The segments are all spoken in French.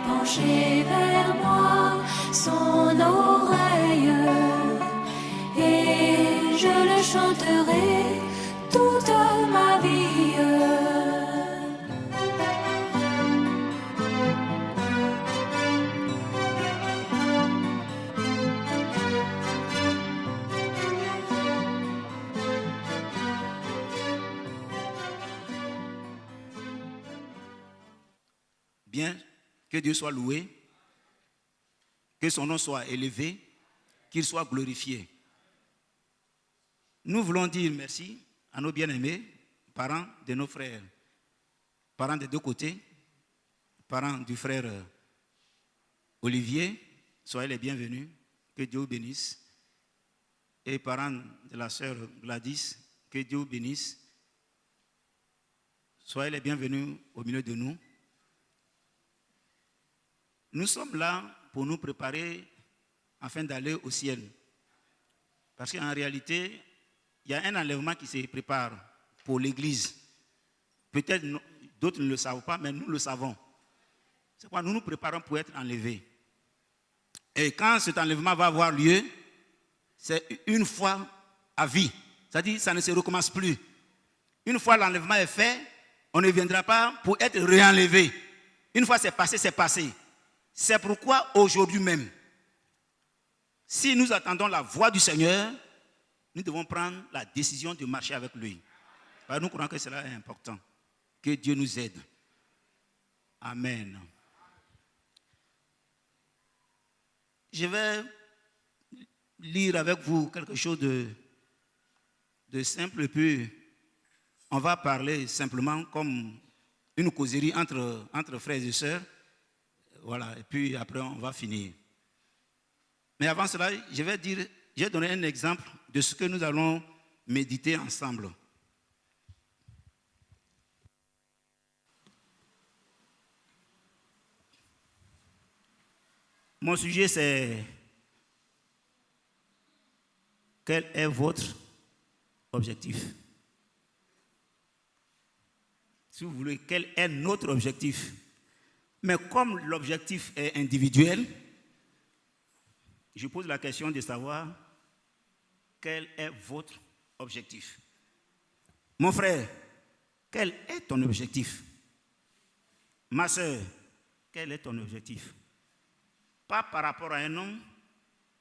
penché vers moi son oreille, et je le chanterai toute ma vie. Bien, que Dieu soit loué, que son nom soit élevé, qu'il soit glorifié. Nous voulons dire merci à nos bien-aimés, parents de nos frères, parents des deux côtés, parents du frère Olivier, soyez les bienvenus, que Dieu vous bénisse, et parents de la sœur Gladys, que Dieu vous bénisse, soyez les bienvenus au milieu de nous. Nous sommes là pour nous préparer afin d'aller au ciel. Parce qu'en réalité, il y a un enlèvement qui se prépare pour l'Église. Peut-être d'autres ne le savent pas, mais nous le savons. C'est pourquoi nous nous préparons pour être enlevés. Et quand cet enlèvement va avoir lieu, c'est une fois à vie. C'est-à-dire que ça ne se recommence plus. Une fois l'enlèvement est fait, on ne viendra pas pour être réenlevé. Une fois c'est passé, c'est passé. C'est pourquoi aujourd'hui même, si nous attendons la voix du Seigneur, nous devons prendre la décision de marcher avec lui. Parce que nous croyons que cela est important. Que Dieu nous aide. Amen. Je vais lire avec vous quelque chose de simple, et puis on va parler simplement comme une causerie entre frères et sœurs. Voilà, et puis après on va finir. Mais avant cela, je vais donner un exemple de ce que nous allons méditer ensemble. Mon sujet c'est: quel est votre objectif? Si vous voulez, quel est notre objectif? Mais comme l'objectif est individuel, je pose la question de savoir quel est votre objectif. Mon frère, quel est ton objectif? Ma soeur, quel est ton objectif? Pas par rapport à un homme,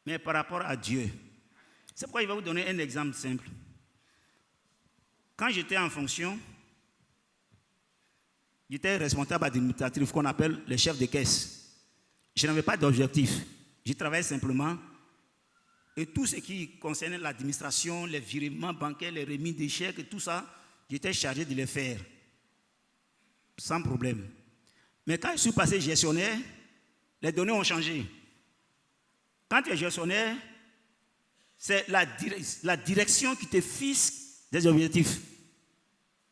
mais par rapport à Dieu. C'est pourquoi je vais vous donner un exemple simple. Quand j'étais en fonction, j'étais responsable administratif qu'on appelle le chef de caisse. Je n'avais pas d'objectif. Je travaillais simplement. Et tout ce qui concernait l'administration, les virements bancaires, les remises des chèques et tout ça, j'étais chargé de les faire. Sans problème. Mais quand je suis passé gestionnaire, les données ont changé. Quand tu es gestionnaire, c'est la direction qui te fixe des objectifs.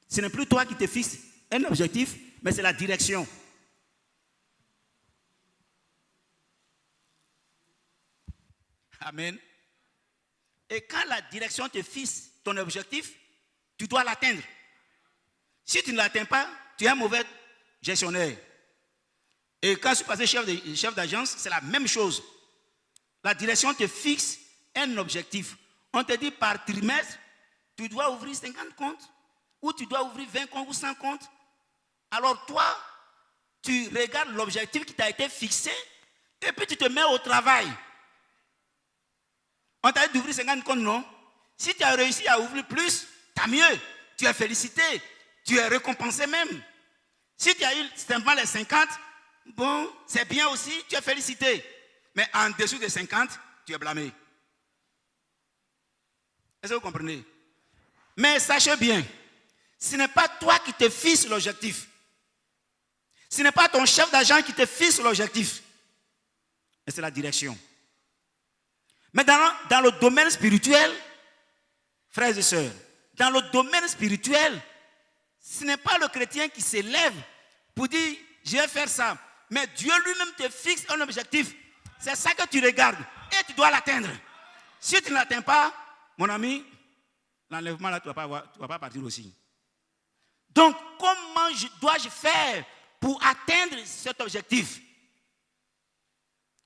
Ce n'est plus toi qui te fixes un objectif, mais c'est la direction. Amen. Et quand la direction te fixe ton objectif, tu dois l'atteindre. Si tu ne l'atteins pas, tu es un mauvais gestionnaire. Et quand je suis passé chef d'agence, c'est la même chose. La direction te fixe un objectif. On te dit par trimestre, tu dois ouvrir 50 comptes, ou tu dois ouvrir 20 comptes ou 100 comptes. Alors toi, tu regardes l'objectif qui t'a été fixé et puis tu te mets au travail. On t'a dit d'ouvrir 50 comptes, non? Si tu as réussi à ouvrir plus, tant mieux. Tu es félicité, tu es récompensé même. Si tu as eu simplement les 50, bon, c'est bien aussi, tu es félicité. Mais en dessous de 50, tu es blâmé. Est-ce que vous comprenez? Mais sachez bien, ce n'est pas toi qui te fixes l'objectif. Ce n'est pas ton chef d'agent qui te fixe l'objectif. Mais c'est la direction. Mais dans le domaine spirituel, frères et sœurs, dans le domaine spirituel, ce n'est pas le chrétien qui s'élève pour dire je vais faire ça. Mais Dieu lui-même te fixe un objectif. C'est ça que tu regardes et tu dois l'atteindre. Si tu ne l'atteins pas, mon ami, l'enlèvement là, tu ne vas pas partir aussi. Donc, comment dois-je faire pour atteindre cet objectif?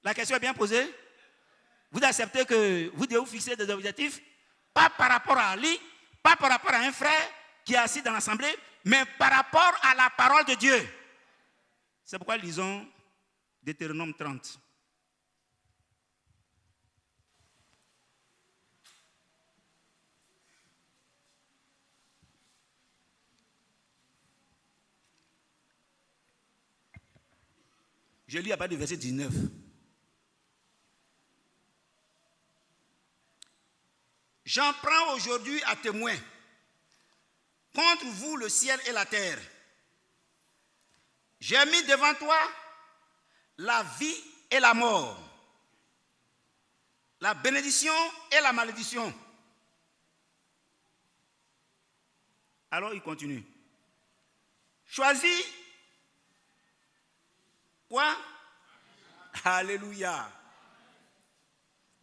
La question est bien posée. Vous acceptez que vous devez vous fixer des objectifs, pas par rapport à Ali, pas par rapport à un frère qui est assis dans l'assemblée, mais par rapport à la parole de Dieu. C'est pourquoi lisons Deutéronome 30. Je lis à partir du verset 19. J'en prends aujourd'hui à témoin contre vous le ciel et la terre. J'ai mis devant toi la vie et la mort, la bénédiction et la malédiction. Alors il continue. Choisis quoi? Alléluia.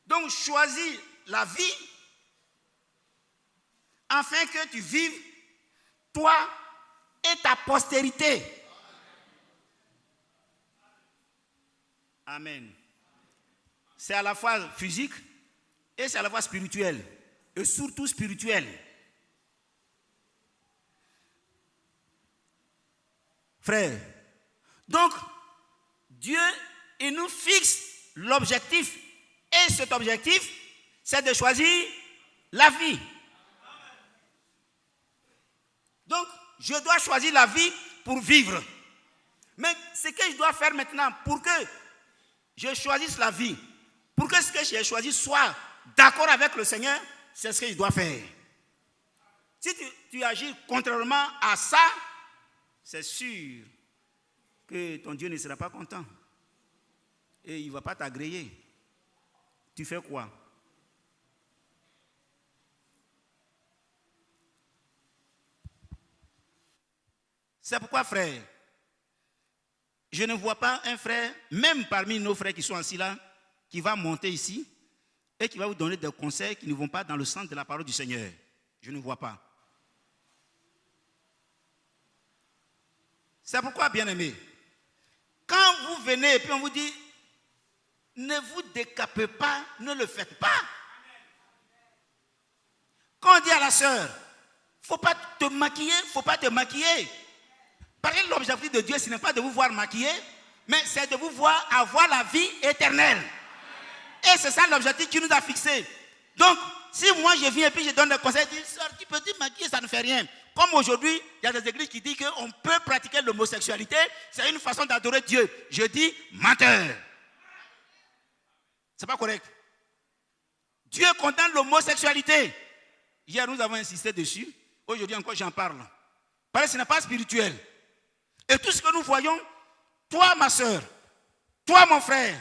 Donc choisis la vie afin que tu vives, toi et ta postérité. Amen. C'est à la fois physique et c'est à la fois spirituel. Et surtout spirituel. Frère, donc Dieu, il nous fixe l'objectif. Et cet objectif, c'est de choisir la vie. Donc, je dois choisir la vie pour vivre. Mais ce que je dois faire maintenant pour que je choisisse la vie, pour que ce que j'ai choisi soit d'accord avec le Seigneur, c'est ce que je dois faire. Si tu agis contrairement à ça, c'est sûr que ton Dieu ne sera pas content. Et il ne va pas t'agréer. Tu fais quoi? C'est pourquoi, frère, je ne vois pas un frère, même parmi nos frères qui sont assis là, qui va monter ici et qui va vous donner des conseils qui ne vont pas dans le sens de la parole du Seigneur. Je ne vois pas. C'est pourquoi, bien-aimés, quand vous venez et puis on vous dit, ne vous décapez pas, ne le faites pas. Quand on dit à la sœur, il ne faut pas te maquiller, il ne faut pas te maquiller. Parce que l'objectif de Dieu, ce n'est pas de vous voir maquiller, mais c'est de vous voir avoir la vie éternelle. Et c'est ça l'objectif qui nous a fixé. Donc, si moi je viens et puis je donne des conseils, je dis, sœur, tu peux te maquiller, ça ne fait rien. Comme aujourd'hui, il y a des églises qui disent qu'on peut pratiquer l'homosexualité, c'est une façon d'adorer Dieu. Je dis, menteur. C'est pas correct. Dieu condamne l'homosexualité. Hier, nous avons insisté dessus. Aujourd'hui encore, j'en parle. Parce que ce n'est pas spirituel. Et tout ce que nous voyons, toi, ma soeur, toi, mon frère,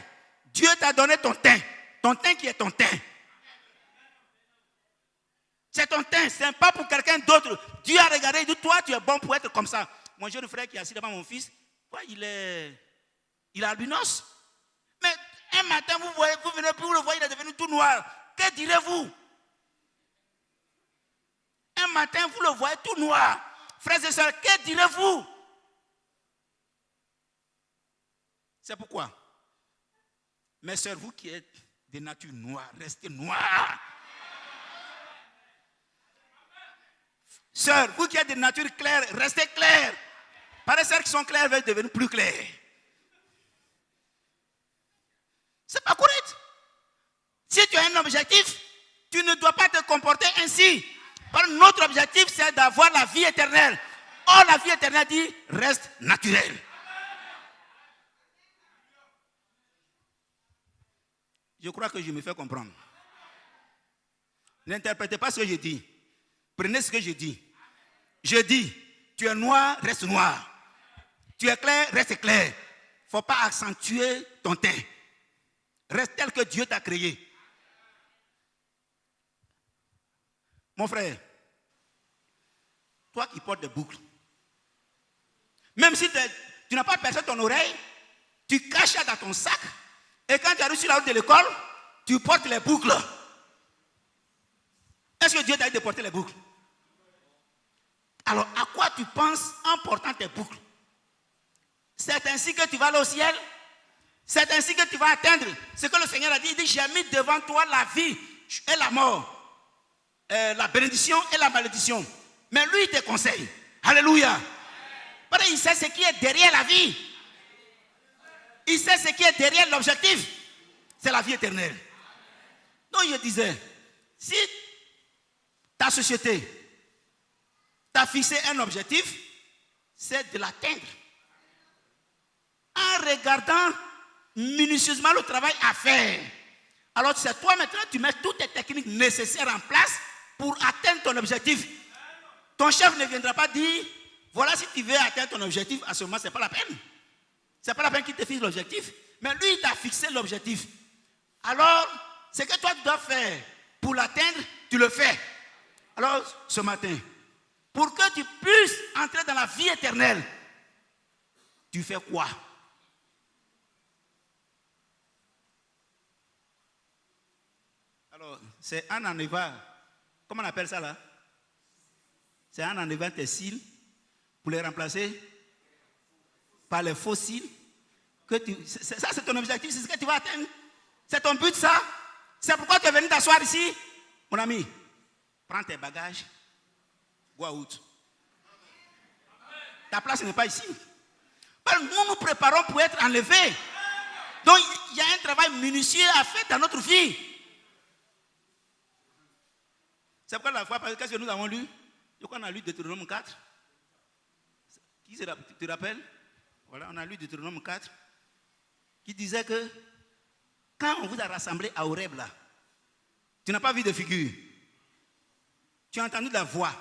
Dieu t'a donné ton teint qui est ton teint. C'est ton teint, ce n'est pas pour quelqu'un d'autre. Dieu a regardé, il dit, toi, tu es bon pour être comme ça. Mon jeune frère qui est assis devant mon fils, il est albinos. Mais un matin, vous venez, puis vous le voyez, il est devenu tout noir. Que direz-vous? Un matin, vous le voyez tout noir. Frères et sœurs, que direz-vous? C'est pourquoi, mes sœurs, vous qui êtes de nature noire, restez noirs. Sœurs, vous qui êtes de nature claire, restez claires. Par les sœurs qui sont claires veulent devenir plus claires. C'est pas correct. Si tu as un objectif, tu ne dois pas te comporter ainsi. Parce que notre objectif, c'est d'avoir la vie éternelle. Or, la vie éternelle dit, reste naturelle. Je crois que je me fais comprendre. N'interprétez pas ce que je dis. Prenez ce que je dis. Je dis, tu es noir, reste noir. Tu es clair, reste clair. Il ne faut pas accentuer ton teint. Reste tel que Dieu t'a créé. Mon frère, toi qui portes des boucles, même si tu n'as pas percé ton oreille, tu caches ça dans ton sac. Et quand tu arrives sur la route de l'école, tu portes les boucles. Est-ce que Dieu t'a dit de porter les boucles? Alors, à quoi tu penses en portant tes boucles? C'est ainsi que tu vas aller au ciel? C'est ainsi que tu vas atteindre ce que le Seigneur a dit. Il dit, j'ai mis devant toi la vie et la mort, la bénédiction et la malédiction. Mais lui, il te conseille. Alléluia. Parce qu'il sait ce qui est derrière la vie. Il sait ce qui est derrière l'objectif. C'est la vie éternelle. Donc, je disais, si ta société t'a fixé un objectif, c'est de l'atteindre. En regardant minutieusement le travail à faire. Alors c'est toi maintenant, tu mets toutes les techniques nécessaires en place pour atteindre ton objectif. Ton chef ne viendra pas dire, voilà, si tu veux atteindre ton objectif, à ce moment, ce n'est pas la peine. Ce n'est pas la peine qu'il te fixe l'objectif. Mais lui, il t'a fixé l'objectif. Alors, ce que toi, tu dois faire pour l'atteindre, tu le fais. Alors, ce matin, pour que tu puisses entrer dans la vie éternelle, tu fais quoi? Alors, c'est un enleveur. Comment on appelle ça là? C'est un enleveur tes cils pour les remplacer par les faux cils. Ça, c'est ton objectif, c'est ce que tu vas atteindre. C'est ton but, ça. C'est pourquoi tu es venu t'asseoir ici. Mon ami, prends tes bagages. Go out. Ta place n'est pas ici. Nous nous préparons pour être enlevés. Donc, il y a un travail minutieux à faire dans notre vie. C'est pourquoi la fois, qu'est-ce que nous avons lu? Je crois qu'on a lu Deutéronome 4. Qui tu te rappelles? Voilà, on a lu Deutéronome 4. Qui disait que quand on vous a rassemblé à Horeb là, tu n'as pas vu de figure. Tu as entendu la voix.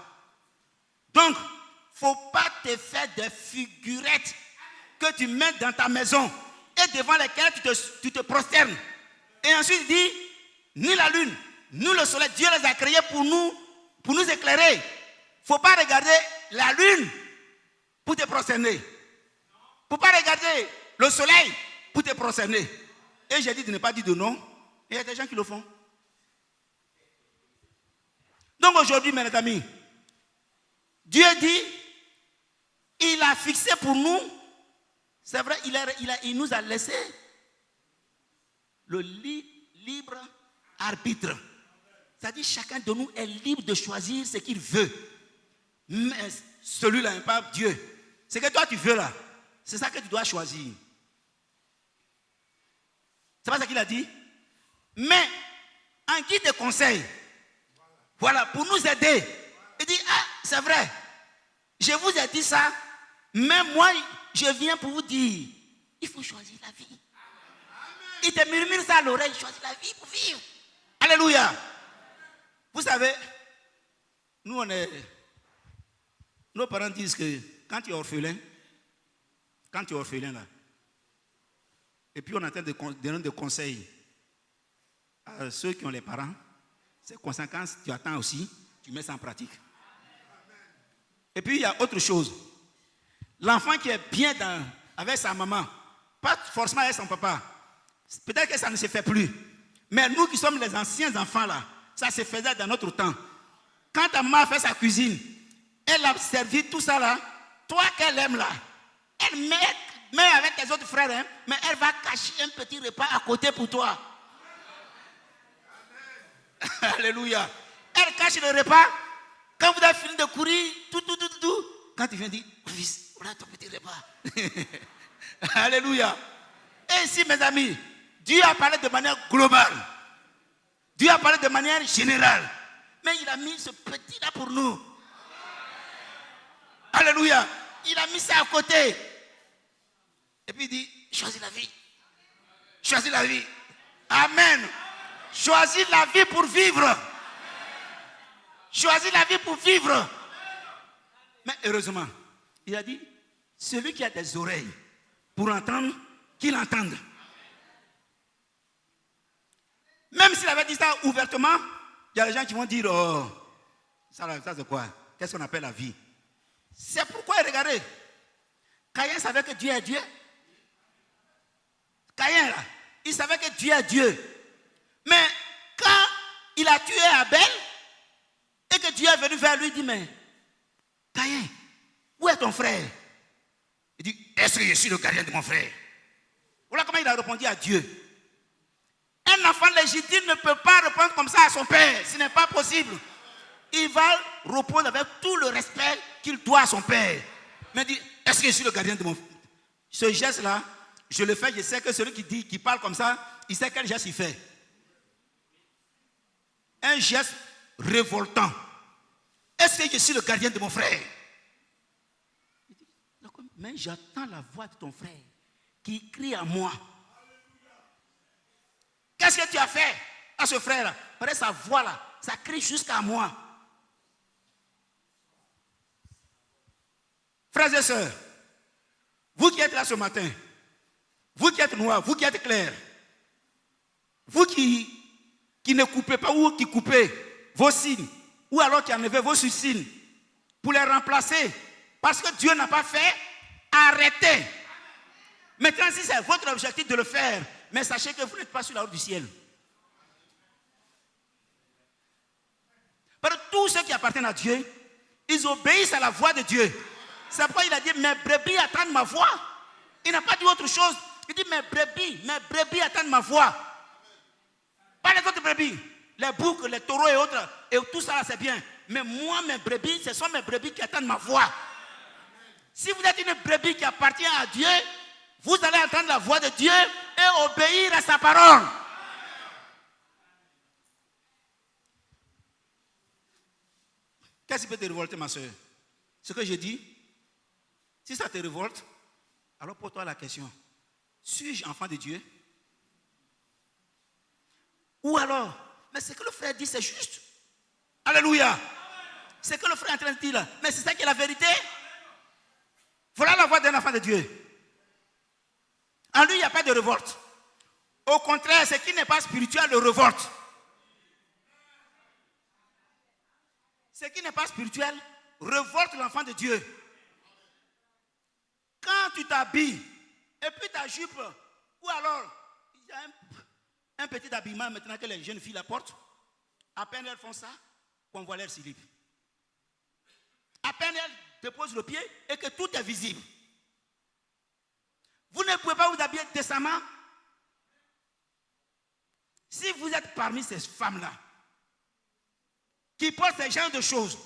Donc, il ne faut pas te faire des figurettes que tu mets dans ta maison et devant lesquelles tu te prosternes. Et ensuite, il dit, ni la lune, ni le soleil, Dieu les a créés pour nous éclairer. Il ne faut pas regarder la lune pour te prosterner. Il ne faut pas regarder le soleil pour te prosterner. Et j'ai dit de ne pas dire de non. Et il y a des gens qui le font. Donc aujourd'hui, mes amis, Dieu dit, il a fixé pour nous, c'est vrai, il nous a laissé le libre arbitre. C'est-à-dire chacun de nous est libre de choisir ce qu'il veut. Mais celui-là n'est pas Dieu. Ce que toi tu veux là, c'est ça que tu dois choisir. C'est pas ça qu'il a dit. Mais en qui te conseille? Voilà, pour nous aider. Il dit, ah, c'est vrai. Je vous ai dit ça, mais moi, je viens pour vous dire, il faut choisir la vie. Il te murmure ça à l'oreille, choisis la vie pour vivre. Alléluia. Vous savez, nos parents disent que quand tu es orphelin là, et puis on attend de donner des conseils à ceux qui ont les parents, ces conséquences, tu attends aussi, tu mets ça en pratique. Et puis il y a autre chose. L'enfant qui est bien avec sa maman, pas forcément avec son papa, peut-être que ça ne se fait plus. Mais nous qui sommes les anciens enfants là, ça se faisait dans notre temps. Quand ta maman fait sa cuisine, elle a servi tout ça là, toi qu'elle aime là, elle met avec tes autres frères, hein, mais elle va cacher un petit repas à côté pour toi. Alléluia. Elle cache le repas. Quand vous avez fini de courir, tout, quand tu viens dire, fils, voilà ton petit repas. Alléluia. Et ici, mes amis, Dieu a parlé de manière globale. Dieu a parlé de manière générale. Mais il a mis ce petit là pour nous. Alléluia. Il a mis ça à côté. Et puis il dit, choisis la vie. Choisis la vie. Amen. Choisis la vie pour vivre. Choisis la vie pour vivre. Mais heureusement, il a dit, celui qui a des oreilles pour entendre, qu'il entende. Même s'il avait dit ça ouvertement, il y a des gens qui vont dire, oh, ça c'est quoi? Qu'est-ce qu'on appelle la vie? C'est pourquoi, regardez, Caïn savait que Dieu est Dieu. Caïn, là, il savait que Dieu est Dieu. Mais quand il a tué Abel, et que Dieu est venu vers lui, il dit, mais Caïn, où est ton frère? Il dit, est-ce que je suis le gardien de mon frère? Voilà comment il a répondu à Dieu. Un enfant légitime ne peut pas répondre comme ça à son père. Ce n'est pas possible. Il va répondre avec tout le respect qu'il doit à son père. Mais dit, est-ce que je suis le gardien de mon... Ce geste-là, je le fais, je sais que celui qui parle comme ça, il sait quel geste il fait. Un geste révoltant. Est-ce que je suis le gardien de mon frère? Mais j'entends la voix de ton frère qui crie à moi. Qu'est-ce que tu as fait à ce frère-là? Après sa voix-là, ça crie jusqu'à moi. Frères et sœurs, vous qui êtes là ce matin, vous qui êtes noirs, vous qui êtes clairs, vous qui ne coupez pas ou qui coupez vos signes, ou alors qui enlevez vos signes pour les remplacer, parce que Dieu n'a pas fait, arrêtez. Maintenant, si c'est votre objectif de le faire, mais sachez que vous n'êtes pas sur la route du ciel. Parce que tous ceux qui appartiennent à Dieu, ils obéissent à la voix de Dieu. C'est pourquoi il a dit, mes brebis attendent ma voix. Il n'a pas dit autre chose. Il dit, mes brebis attendent ma voix. Pas les autres brebis. Les boucs, les taureaux et autres. Et tout ça là, c'est bien. Mais moi, mes brebis, ce sont mes brebis qui attendent ma voix. Si vous êtes une brebis qui appartient à Dieu, vous allez entendre la voix de Dieu et obéir à sa parole. Qu'est-ce qui peut te révolter, ma soeur? Ce que je dis, si ça te révolte, alors pose-toi la question. Suis-je enfant de Dieu? Ou alors, mais ce que le frère dit, c'est juste. Alléluia. Ce que le frère est en train de dire là, mais c'est ça qui est la vérité. Voilà la voix d'un enfant de Dieu. En lui, il n'y a pas de révolte. Au contraire, ce qui n'est pas spirituel le révolte. Ce qui n'est pas spirituel révolte l'enfant de Dieu. Quand tu t'habilles, et puis ta jupe, ou alors, il y a un petit habillement maintenant que les jeunes filles la portent, à peine elles font ça, qu'on voit leur slip. À peine elles déposent le pied et que tout est visible. Vous ne pouvez pas vous habiller décemment. Si vous êtes parmi ces femmes-là, qui portent ce genre de choses,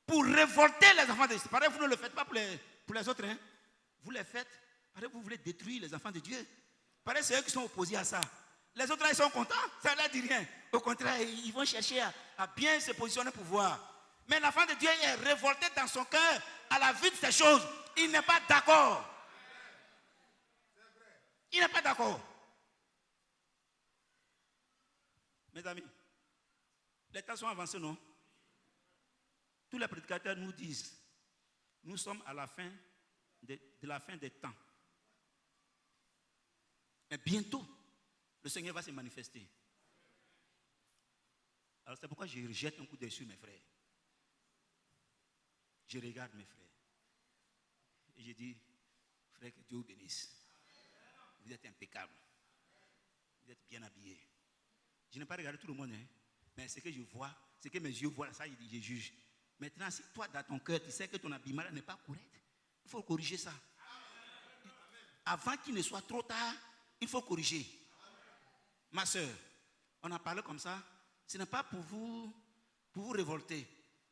pour révolter les enfants de Dieu, pareil, vous ne le faites pas pour les autres, hein? Vous les faites, pareil, vous voulez détruire les enfants de Dieu. Pareil, c'est eux qui sont opposés à ça. Les autres, là, ils sont contents, ça ne leur dit rien. Au contraire, ils vont chercher à bien se positionner pour voir. Mais l'enfant de Dieu est révolté dans son cœur à la vue de ces choses. Il n'est pas d'accord. Il n'est pas d'accord. Mes amis, les temps sont avancés, non? Tous les prédicateurs nous disent, nous sommes à la fin de la fin des temps. Mais bientôt, le Seigneur va se manifester. Alors c'est pourquoi je jette un coup d'œil sur mes frères. Je regarde mes frères. Et je dis, frère, que Dieu vous bénisse. Vous êtes impeccables. Vous êtes bien habillés. Je n'ai pas regardé tout le monde, hein, mais ce que je vois, ce que mes yeux voient, ça, je juge. Maintenant, si toi, dans ton cœur, tu sais que ton habillement n'est pas correct, il faut corriger ça. Avant qu'il ne soit trop tard, il faut corriger. Ma soeur, on a parlé comme ça. Ce n'est pas pour vous révolter.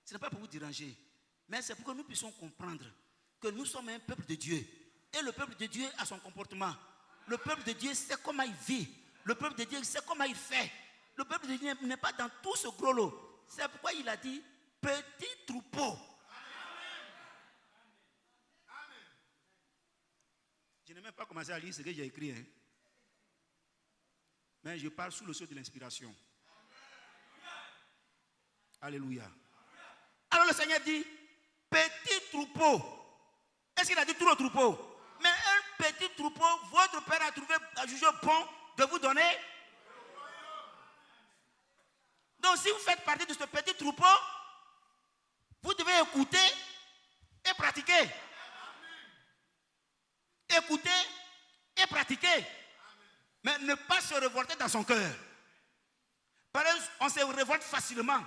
Ce n'est pas pour vous déranger. Mais c'est pour que nous puissions comprendre que nous sommes un peuple de Dieu. Et le peuple de Dieu a son comportement. Le peuple de Dieu sait comment il vit. Le peuple de Dieu sait comment il fait. Le peuple de Dieu n'est pas dans tout ce gros lot. C'est pourquoi il a dit petit troupeau. Je n'ai même pas commencé à lire ce que j'ai écrit. Hein. Mais je parle sous le sceau de l'inspiration. Alléluia. Alors le Seigneur dit petit troupeau. Est-ce qu'il a dit tout le troupeau? Mais un petit troupeau, votre Père a jugé bon de vous donner. Donc si vous faites partie de ce petit troupeau, vous devez écouter et pratiquer. Écouter et pratiquer. Mais ne pas se révolter dans son cœur. Par exemple, on se révolte facilement.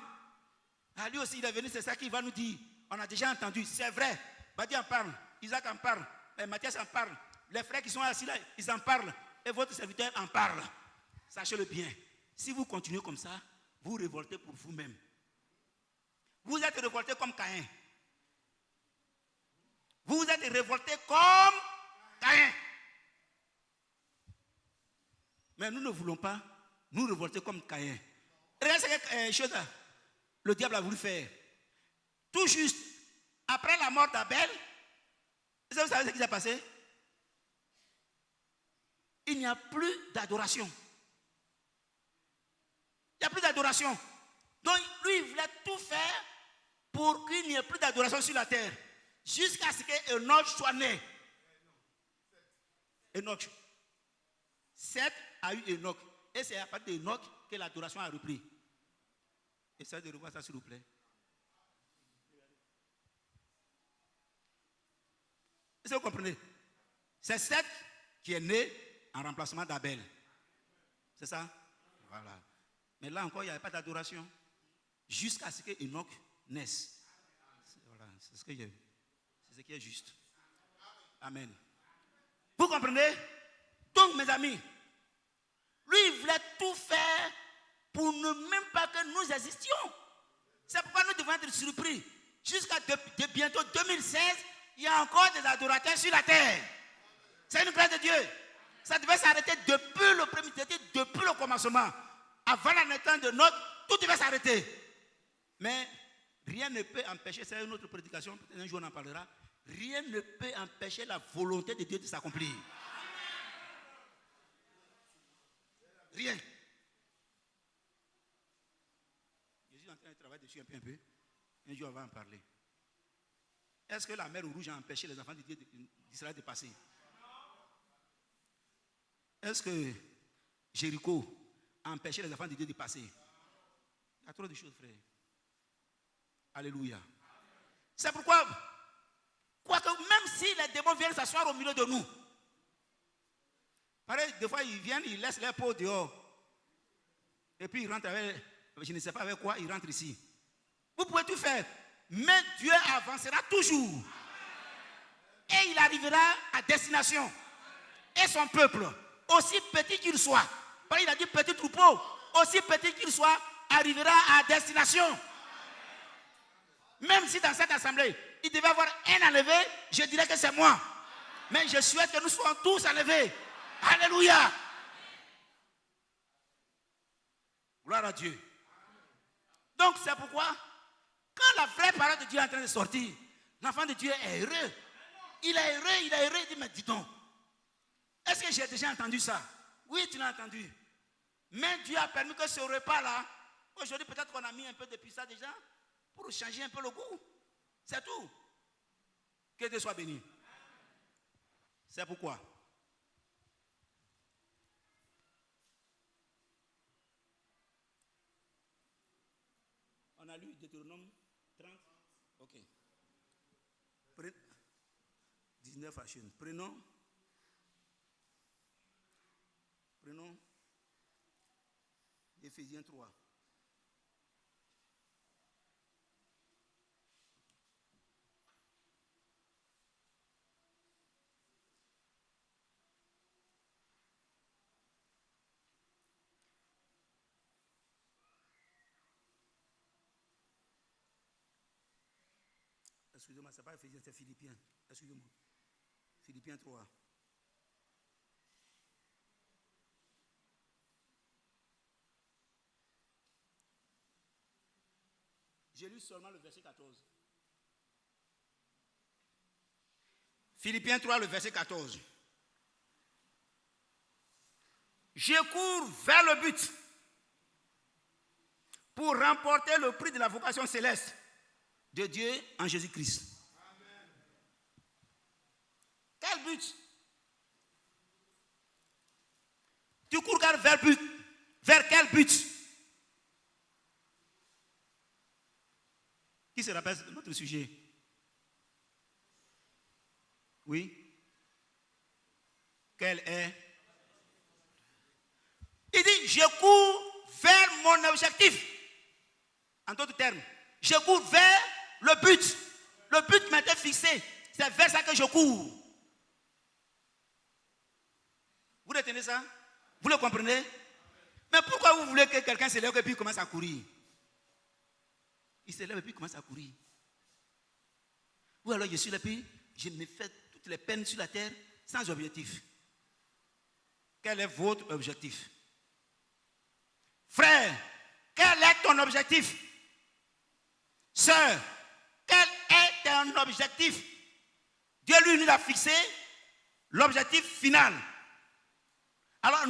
Ah, lui aussi, il est venu, c'est ça qu'il va nous dire. On a déjà entendu, c'est vrai. Badi en parle, Isaac en parle, Mathias en parle. Les frères qui sont assis là, ils en parlent. Et votre serviteur en parle. Sachez-le bien. Si vous continuez comme ça, vous révoltez pour vous-même. Vous êtes révolté comme Caïn. Vous êtes révolté comme Caïn. Mais nous ne voulons pas nous révolter comme Caïn. Regardez cette chose là. Le diable a voulu faire. Tout juste après la mort d'Abel, vous savez ce qui s'est passé? Il n'y a plus d'adoration. Il n'y a plus d'adoration. Donc lui, il voulait tout faire pour qu'il n'y ait plus d'adoration sur la terre. Jusqu'à ce que Enoch soit né. Enoch. Seth a eu Enoch. Et c'est à partir d'Enoch que l'adoration a repris. Essayez de revoir ça s'il vous plaît. Est-ce que vous comprenez? C'est Seth qui est né en remplacement d'Abel. C'est ça? Voilà. Mais là encore, il n'y avait pas d'adoration. Jusqu'à ce que Enoch naisse. Voilà, c'est ce qui est juste. Amen. Vous comprenez? Donc, mes amis, lui, il voulait tout faire pour ne même pas que nous existions. C'est pourquoi nous devons être surpris. Jusqu'à bientôt 2016, il y a encore des adorateurs sur la terre. C'est une grâce de Dieu. Ça devait s'arrêter depuis le premier, depuis le commencement. Avant la naissance de Noé, tout devait s'arrêter. Mais rien ne peut empêcher, c'est une autre prédication, un jour on en parlera. Rien ne peut empêcher la volonté de Dieu de s'accomplir. Rien. Je suis en train de travailler dessus un peu. Un jour on va en parler. Est-ce que la mer Rouge a empêché les enfants d'Israël de passer? Est-ce que Jéricho a empêché les enfants de Dieu de passer? Il y a trop de choses, frère. Alléluia. C'est pourquoi, quoique même si les démons viennent s'asseoir au milieu de nous, pareil, des fois ils viennent, ils laissent leur peau dehors. Et puis ils rentrent avec, je ne sais pas avec quoi, ils rentrent ici. Vous pouvez tout faire, mais Dieu avancera toujours. Et il arrivera à destination. Et son peuple, aussi petit qu'il soit, il a dit petit troupeau, aussi petit qu'il soit, arrivera à destination. Même si dans cette assemblée, il devait y avoir un enlevé, je dirais que c'est moi. Mais je souhaite que nous soyons tous enlevés. Alléluia. Gloire à Dieu. Donc c'est pourquoi, quand la vraie parole de Dieu est en train de sortir, l'enfant de Dieu est heureux. Il est heureux, il dit, mais dis donc, est-ce que j'ai déjà entendu ça? Oui, tu l'as entendu. Mais Dieu a permis que ce repas-là, aujourd'hui peut-être qu'on a mis un peu de pizza déjà, pour changer un peu le goût. C'est tout. Que Dieu soit béni. C'est pourquoi. On a lu Deutéronome 30. Ok. 19 à chaîne. Prenons Éphésiens 3. Excusez-moi, ce n'est pas Éphésiens, c'est Philippiens. Excusez-moi. Philippiens 3. J'ai lu seulement le verset 14. Philippiens 3, le verset 14. Je cours vers le but pour remporter le prix de la vocation céleste de Dieu en Jésus-Christ. Amen. Quel but? Tu cours vers quel but? Qui se rappelle de notre sujet? Oui? Quel est? Il dit, je cours vers mon objectif. En d'autres termes, je cours vers le but. Le but m'était fixé. C'est vers ça que je cours. Vous retenez ça? Vous le comprenez? Mais pourquoi vous voulez que quelqu'un se lève et puis commence à courir? Il se lève et puis commence à courir. Ou alors je suis là, puis je me fais toutes les peines sur la terre sans objectif. Quel est votre objectif? Frère, quel est ton objectif? Sœur, quel est ton objectif? Dieu lui nous a fixé l'objectif final. Alors à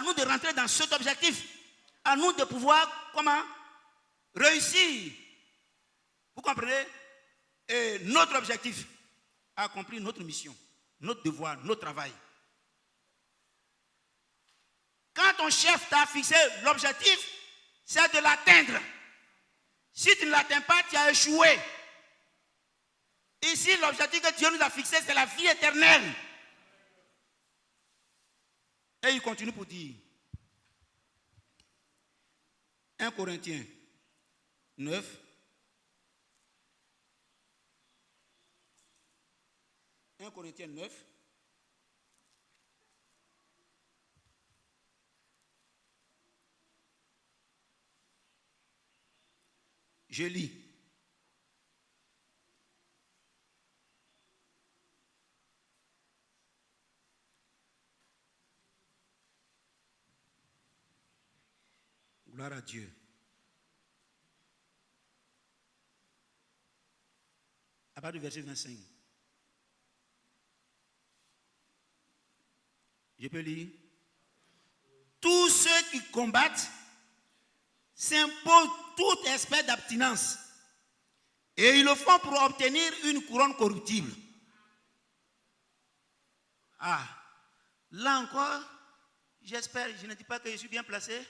nous de rentrer dans cet objectif. À nous de pouvoir, comment? Réussir. Vous comprenez? Et notre objectif, accomplir notre mission, notre devoir, notre travail. Quand ton chef t'a fixé l'objectif, c'est de l'atteindre. Si tu ne l'atteins pas, tu as échoué. Ici, l'objectif que Dieu nous a fixé, c'est la vie éternelle. Et il continue pour dire, 1 Corinthiens 9, je lis. Gloire à Dieu. À partir du verset 25. Je peux lire. Tous ceux qui combattent s'imposent toute espèce d'abstinence. Et ils le font pour obtenir une couronne corruptible. Ah, là encore, j'espère, je ne dis pas que je suis bien placé,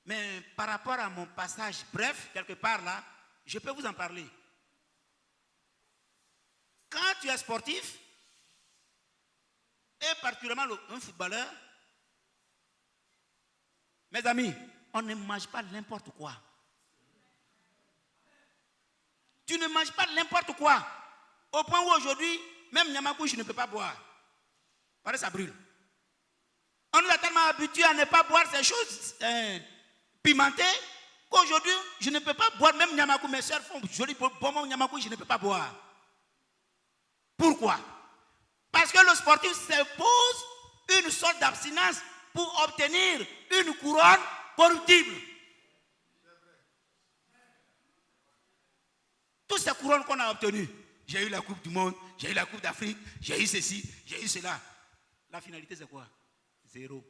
mais par rapport à mon passage bref, quelque part là, je peux vous en parler. Quand tu es sportif, et particulièrement un footballeur, mes amis, on ne mange pas n'importe quoi. Tu ne manges pas n'importe quoi. Au point où aujourd'hui, même Nyamakou, je ne peux pas boire. Parce que ça brûle. On nous a tellement habitués à ne pas boire ces choses pimentées qu'aujourd'hui, je ne peux pas boire. Même Nyamakou, mes soeurs font joli bonbon Nyamakou, je ne peux pas boire. Pourquoi? Parce que le sportif s'impose une sorte d'abstinence pour obtenir une couronne corruptible. Toutes ces couronnes qu'on a obtenues, j'ai eu la Coupe du Monde, j'ai eu la Coupe d'Afrique, j'ai eu ceci, j'ai eu cela. La finalité c'est quoi? Zéro.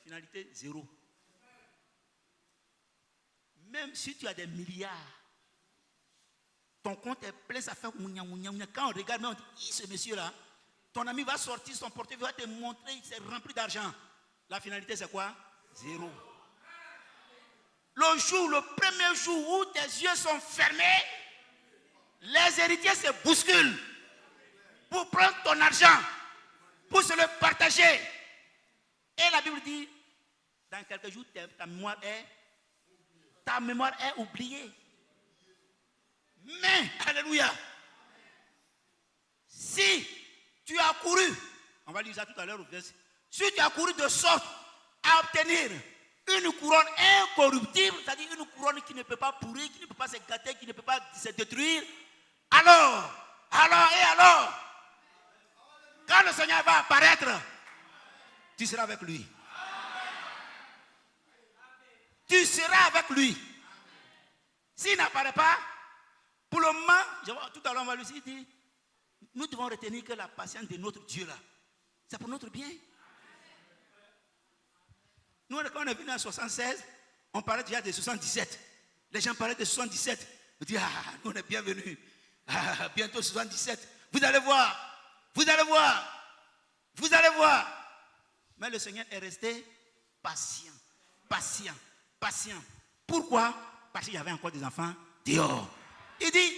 Finalité zéro. Même si tu as des milliards, ton compte est plein, ça fait mounia, mounia, mounia. Quand on regarde, on dit, ce monsieur-là, ton ami va sortir son portefeuille, va te montrer, il s'est rempli d'argent. La finalité, c'est quoi? Zéro. Le premier jour où tes yeux sont fermés, les héritiers se bousculent pour prendre ton argent, pour se le partager. Et la Bible dit, dans quelques jours, ta mémoire est oubliée. Mais, alléluia, si tu as couru, on va lire ça tout à l'heure, si tu as couru de sorte à obtenir une couronne incorruptible, c'est-à-dire une couronne qui ne peut pas pourrir, qui ne peut pas se gâter, qui ne peut pas se détruire, alors, quand le Seigneur va apparaître, tu seras avec lui. Tu seras avec lui. S'il n'apparaît pas, pour le moment, tout à l'heure on va lui dire, nous devons retenir que la patience de notre Dieu là, c'est pour notre bien. Nous, quand on est venu en 76, on parlait déjà de 77. Les gens parlaient de 77. On dit, nous on est bienvenus. Bientôt 77. Vous allez voir. Vous allez voir. Vous allez voir. Mais le Seigneur est resté patient. Patient. Patient. Pourquoi? Parce qu'il y avait encore des enfants dehors. Il dit,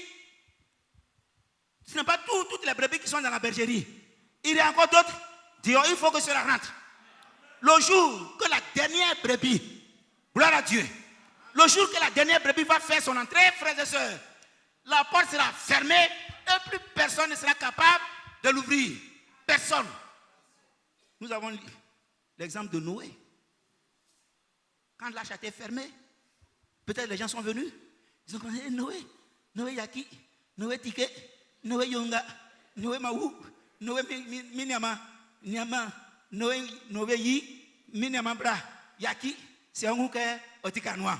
ce n'est pas toutes les brebis qui sont dans la bergerie. Il y a encore d'autres dehors. Il faut que cela rentre. Le jour que la dernière brebis, gloire à Dieu, le jour que la dernière brebis va faire son entrée, frères et sœurs, la porte sera fermée et plus personne ne sera capable de l'ouvrir. Personne. Nous avons l'exemple de Noé. Quand l'arche a été fermée, peut-être les gens sont venus. Ils ont commencé, Noé, Noé Yaki, Noé Tike, Noé Yonga, Noé Maou, Noé Minyama, Nyama, Noé Yi, Minyama Bra, Yaki, c'est un mouke Otikanoa.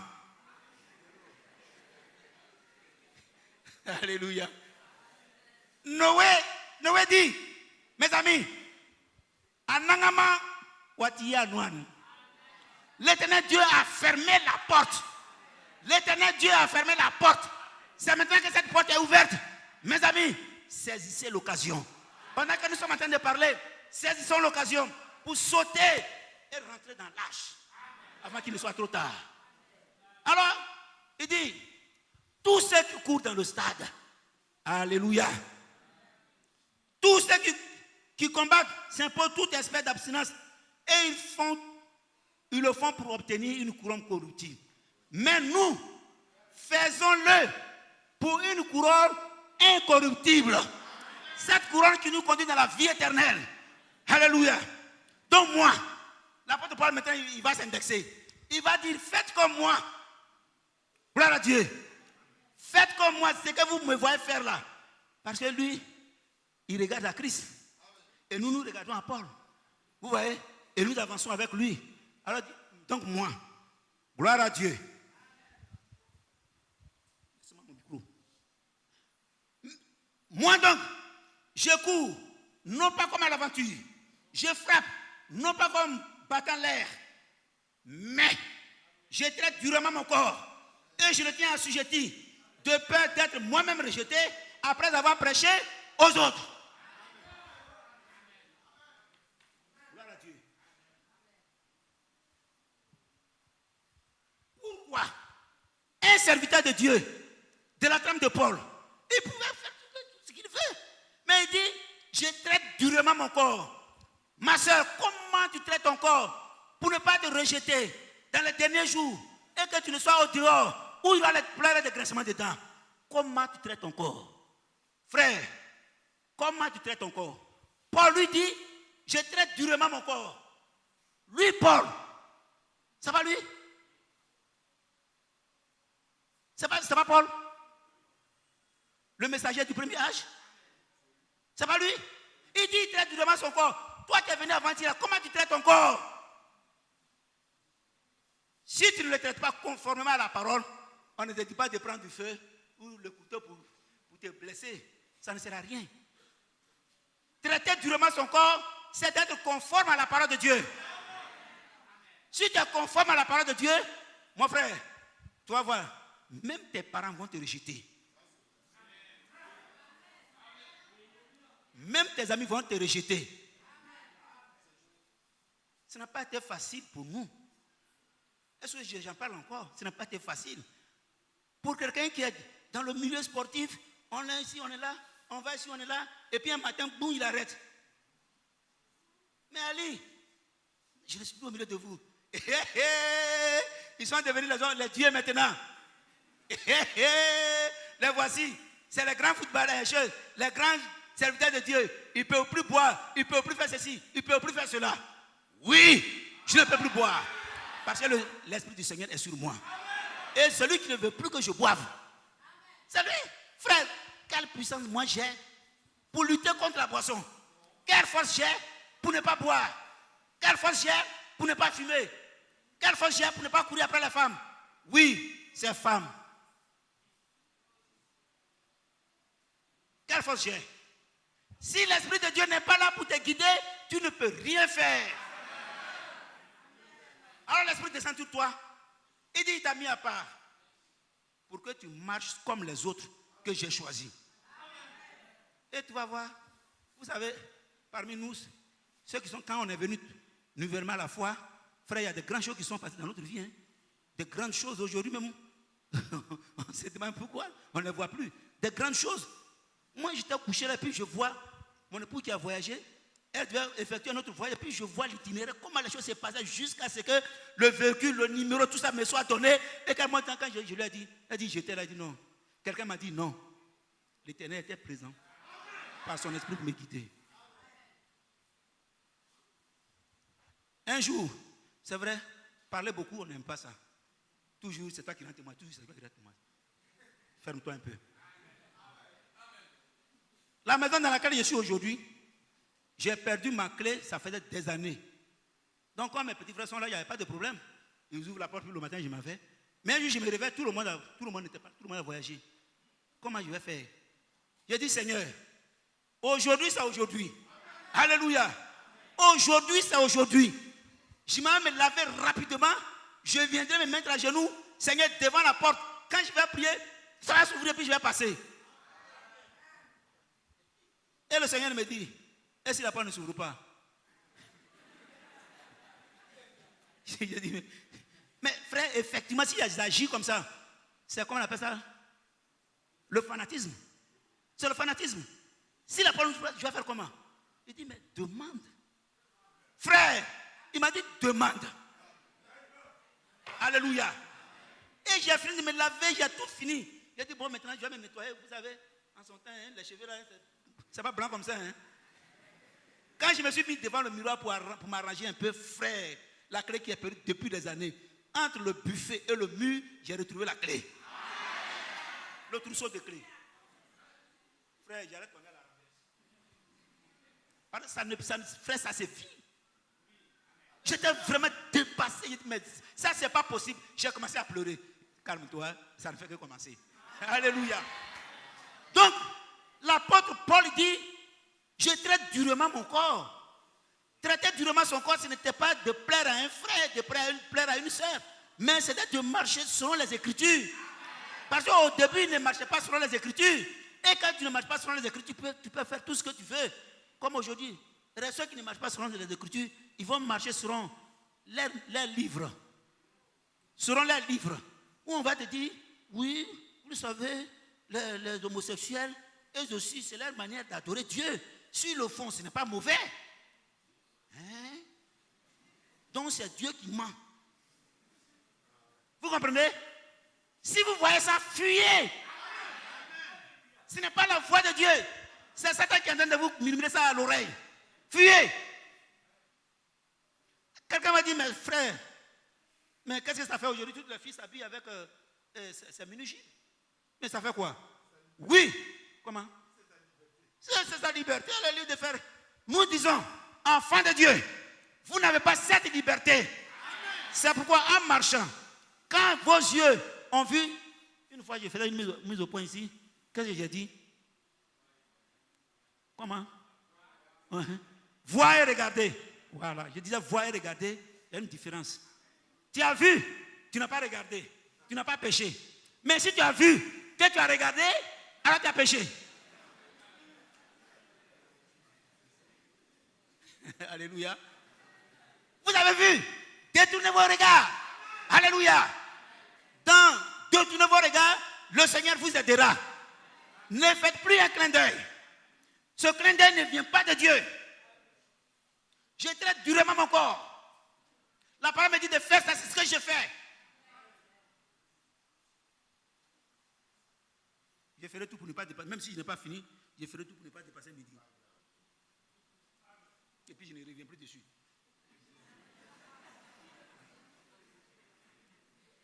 Alléluia. Noé dit, mes amis, Anangama Watiya Nouan. L'Éternel Dieu a fermé la porte. L'Éternel Dieu a fermé la porte. C'est maintenant que cette porte est ouverte. Mes amis, saisissez l'occasion. Pendant que nous sommes en train de parler, saisissons l'occasion pour sauter et rentrer dans l'arche avant qu'il ne soit trop tard. Alors, il dit, tous ceux qui courent dans le stade, alléluia, tous ceux qui combattent s'imposent toute espèce d'abstinence et ils le font pour obtenir une couronne corruptible. Mais nous, faisons-le pour une couronne incorruptible. Cette couronne qui nous conduit dans la vie éternelle. Alléluia. Donc moi, l'apôtre Paul maintenant, il va s'indexer. Il va dire, faites comme moi. Gloire à Dieu. Faites comme moi, ce que vous me voyez faire là. Parce que lui, il regarde à Christ. Et nous regardons à Paul. Vous voyez? Et nous avançons avec lui. Alors, donc moi, gloire à Dieu. Laissez-moi mon micro. Moi donc, je cours, non pas comme à l'aventure. Je frappe, non pas comme battant l'air. Mais, je traite durement mon corps. Et je le tiens assujetti. De peur d'être moi-même rejeté après avoir prêché aux autres. Gloire à Dieu. Pourquoi un serviteur de Dieu, de la trame de Paul, il pouvait faire tout ce qu'il veut. Mais il dit, je traite durement mon corps. Ma soeur, comment tu traites ton corps pour ne pas te rejeter dans les derniers jours et que tu ne sois au dehors où il y aura plein de graissements dedans? Comment tu traites ton corps? Frère, comment tu traites ton corps? Paul lui dit, je traite durement mon corps. Lui, Paul, ça va lui? Ça va Paul? Le messager du premier âge? Ça va lui? Il dit, il traite durement son corps. Toi qui es venu avant-hier, comment tu traites ton corps? Si tu ne le traites pas conformément à la parole, on ne te dit pas de prendre du feu ou le couteau pour te blesser. Ça ne sert à rien. Traiter durement son corps, c'est d'être conforme à la parole de Dieu. Si tu es conforme à la parole de Dieu, mon frère, tu vas voir, même tes parents vont te rejeter. Même tes amis vont te rejeter. Ce n'a pas été facile pour nous. Est-ce que j'en parle encore? Ce n'a pas été facile. Pour quelqu'un qui est dans le milieu sportif, on est ici, on est là, on va ici, on est là, et puis un matin, boum, il arrête. Mais Ali, je ne suis plus au milieu de vous. Ils sont devenus les dieux maintenant. Les voici. C'est les grands footballeurs, les grands serviteurs de Dieu. Ils ne peuvent plus boire, ils ne peuvent plus faire ceci, ils ne peuvent plus faire cela. Oui, je ne peux plus boire. Parce que l'Esprit du Seigneur est sur moi. Et celui qui ne veut plus que je boive, c'est lui. Frère, quelle puissance moi j'ai pour lutter contre la boisson? Quelle force j'ai pour ne pas boire? Quelle force j'ai pour ne pas fumer? Quelle force j'ai pour ne pas courir après les femmes? Oui, c'est femme. Quelle force j'ai? Si l'Esprit de Dieu n'est pas là pour te guider, tu ne peux rien faire. Alors l'Esprit descend sur toi. Il dit, il t'a mis à part pour que tu marches comme les autres que j'ai choisis. Et tu vas voir, vous savez, parmi nous, ceux qui sont, quand on est venu nouvellement à la foi, frère, il y a de grandes choses qui sont passées dans notre vie. Hein. De grandes choses aujourd'hui même. On se demande pourquoi, on ne les voit plus. De grandes choses. Moi, j'étais couché là, puis je vois mon époux qui a voyagé. Elle devait effectuer un autre voyage, et puis je vois l'itinéraire, comment les choses se passaient jusqu'à ce que le véhicule, le numéro, tout ça me soit donné. Et quand je lui ai dit, elle dit, j'étais là, elle dit non. Quelqu'un m'a dit non. L'Éternel était présent par son esprit pour me guider. Un jour, c'est vrai, parler beaucoup, on n'aime pas ça. Toujours, c'est toi qui rends témoin. Toujours, c'est toi qui rends témoin. Ferme-toi un peu. La maison dans laquelle je suis aujourd'hui, j'ai perdu ma clé, ça faisait des années. Donc, quand mes petits frères sont là, il n'y avait pas de problème. Ils ouvrent la porte, puis le matin, je m'en vais. Mais un jour, je me réveille, tout le monde n'était pas, tout le monde a voyagé. Comment je vais faire? J'ai dit, Seigneur, aujourd'hui, c'est aujourd'hui. Alléluia. Aujourd'hui, c'est aujourd'hui. Je m'en vais me laver rapidement. Je viendrai me mettre à genoux, Seigneur, devant la porte. Quand je vais prier, ça va s'ouvrir, puis je vais passer. Et le Seigneur me dit, et si la porte ne s'ouvre pas? J'ai dit, mais frère, effectivement, si j'agis comme ça, c'est comment on appelle ça? Le fanatisme. C'est le fanatisme. Si la porte ne s'ouvre pas, je vais faire comment? Il dit, mais demande. Frère, il m'a dit, demande. Alléluia. Et j'ai fini de me laver, j'ai tout fini. J'ai dit, bon, maintenant, je vais me nettoyer. Vous savez, en son temps, hein, les cheveux là, c'est pas blanc comme ça. Hein. Quand je me suis mis devant le miroir pour m'arranger un peu, frère, la clé qui est perdue depuis des années, entre le buffet et le mur, j'ai retrouvé la clé. Le trousseau de clés. Frère, j'arrête de tomber à la renverse. Frère, ça c'est vie. J'étais vraiment dépassé. J'ai dit, mais ça, c'est pas possible. J'ai commencé à pleurer. Calme-toi, ça ne fait que commencer. Alléluia. Donc, l'apôtre Paul dit, je traite durement mon corps. Traiter durement son corps, ce n'était pas de plaire à un frère, de plaire à une soeur, mais c'était de marcher selon les Écritures. Parce qu'au début, il ne marchait pas selon les Écritures. Et quand tu ne marches pas selon les Écritures, tu peux faire tout ce que tu veux. Comme aujourd'hui, ceux qui ne marchent pas selon les Écritures, ils vont marcher selon leurs livres. Selon leurs livres. Où on va te dire, oui, vous savez, les homosexuels, eux aussi, c'est leur manière d'adorer Dieu. Sur le fond, ce n'est pas mauvais. Hein? Donc c'est Dieu qui ment. Vous comprenez? Si vous voyez ça, fuyez. Ce n'est pas la voix de Dieu. C'est Satan qui est en train de vous murmurer ça à l'oreille. Fuyez. Quelqu'un m'a dit, mais frère, mais qu'est-ce que ça fait aujourd'hui? Toutes les filles s'habillent avec ces mini-jupes. Mais ça fait quoi? Oui. Comment? C'est sa liberté, elle est libre de faire. Nous disons, enfants de Dieu, vous n'avez pas cette liberté. C'est pourquoi en marchant, quand vos yeux ont vu, une fois j'ai fait une mise au point ici, qu'est-ce que j'ai dit? Comment? Voir et regarder. Voilà, je disais voir et regarder, il y a une différence. Tu as vu, tu n'as pas regardé, tu n'as pas péché. Mais si tu as vu, que tu as regardé, alors tu as péché. Alléluia. Vous avez vu? Détournez vos regards. Alléluia. Détournez vos regards, le Seigneur vous aidera. Ne faites plus un clin d'œil. Ce clin d'œil ne vient pas de Dieu. Je traite durement mon corps. La parole me dit de faire ça, c'est ce que je fais. Je ferai tout pour ne pas dépasser, même si je n'ai pas fini, je ferai tout pour ne pas dépasser midi. Et puis je ne reviens plus dessus.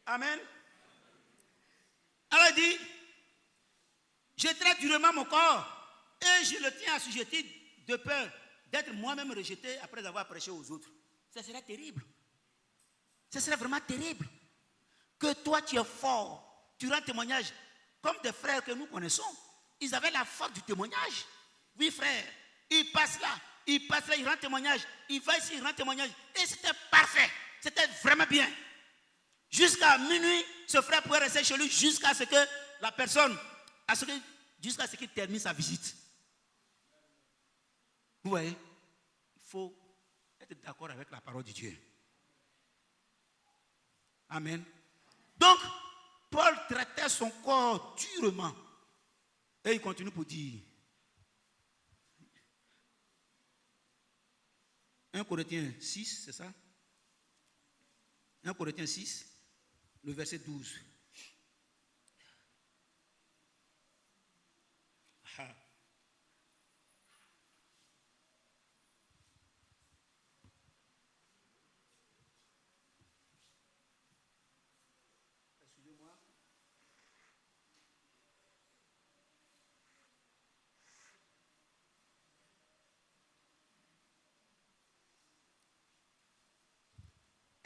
Amen. Alors il dit, je traite durement mon corps et je le tiens assujetti de peur d'être moi-même rejeté après avoir prêché aux autres. Ça serait terrible. Ce serait vraiment terrible. Que toi tu es fort, tu rends témoignage comme des frères que nous connaissons. Ils avaient la force du témoignage. Oui frère, ils passent là, ils rendent témoignage. Ils vont ici, ils rendent témoignage. Et c'était parfait. C'était vraiment bien. Jusqu'à minuit, ce frère pouvait rester chez lui jusqu'à ce que la personne, jusqu'à ce qu'il termine sa visite. Vous voyez, il faut être d'accord avec la parole de Dieu. Amen. Donc, Paul traitait son corps durement. Et il continue pour dire, 1 Corinthiens 6, c'est ça? 1 Corinthiens 6, le verset 12. Ah.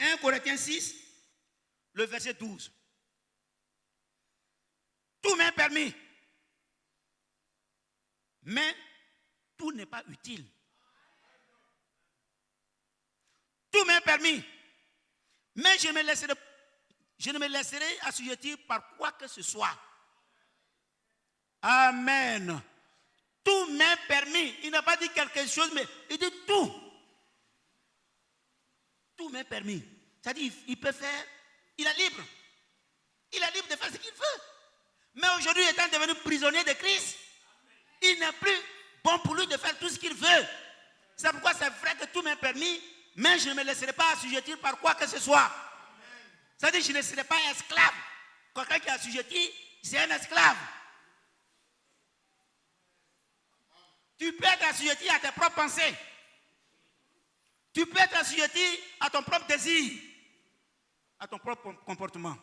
1 Corinthiens 6, le verset 12. Tout m'est permis, mais tout n'est pas utile. Tout m'est permis, mais je ne me laisserai assujettir par quoi que ce soit. Amen. Tout m'est permis. Il n'a pas dit quelque chose, mais il dit tout. Tout m'est permis. C'est-à-dire, il peut faire, il est libre. Il est libre de faire ce qu'il veut. Mais aujourd'hui, étant devenu prisonnier de Christ, il n'est plus bon pour lui de faire tout ce qu'il veut. C'est pourquoi c'est vrai que tout m'est permis, mais je ne me laisserai pas assujettir par quoi que ce soit. C'est-à-dire, je ne serai pas esclave. Quelqu'un qui est assujetti, c'est un esclave. Tu peux être assujetti à tes propres pensées. Tu peux être assujetti à ton propre désir, à ton propre comportement.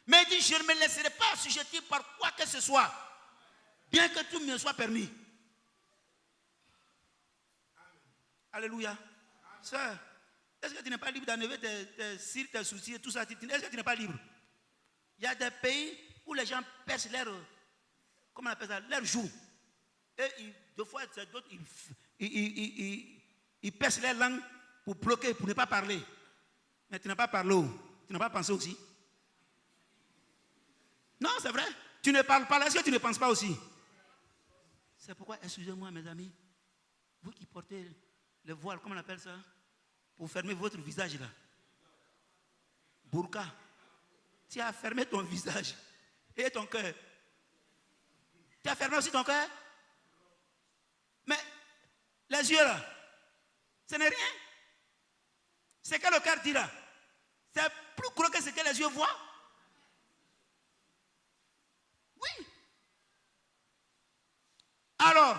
Mais il dit, je ne me laisserai pas assujettir par quoi que ce soit, bien que tout me soit permis. Alléluia. Sœur, est-ce que tu n'es pas libre d'enlever tes cils, tes soucis et tout ça? Est-ce que tu n'es pas libre? Il y a des pays où les gens percent leur, comment on appelle ça, leur joue. Et deux fois, d'autres, ils percent leur langue pour bloquer, pour ne pas parler. Mais tu n'as pas parlé, tu n'as pas pensé aussi. Non, c'est vrai. Tu ne parles pas, est-ce que tu ne penses pas aussi? C'est pourquoi, excusez-moi mes amis, vous qui portez le voile, comment on appelle ça? Pour fermer votre visage là. Burqa. Tu as fermé ton visage et ton cœur. Tu as fermé aussi ton cœur? Mais les yeux là, ce n'est rien. Ce que le cœur dit là, c'est plus gros que ce que les yeux voient. Oui. Alors,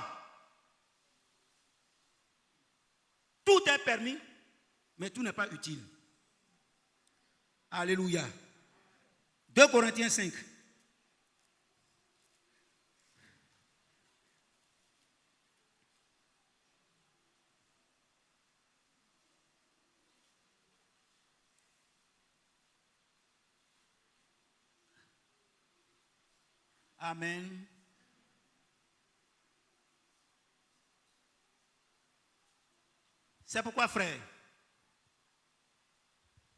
tout est permis, mais tout n'est pas utile. Alléluia. 2 Corinthiens 5. Amen. C'est pourquoi, frère,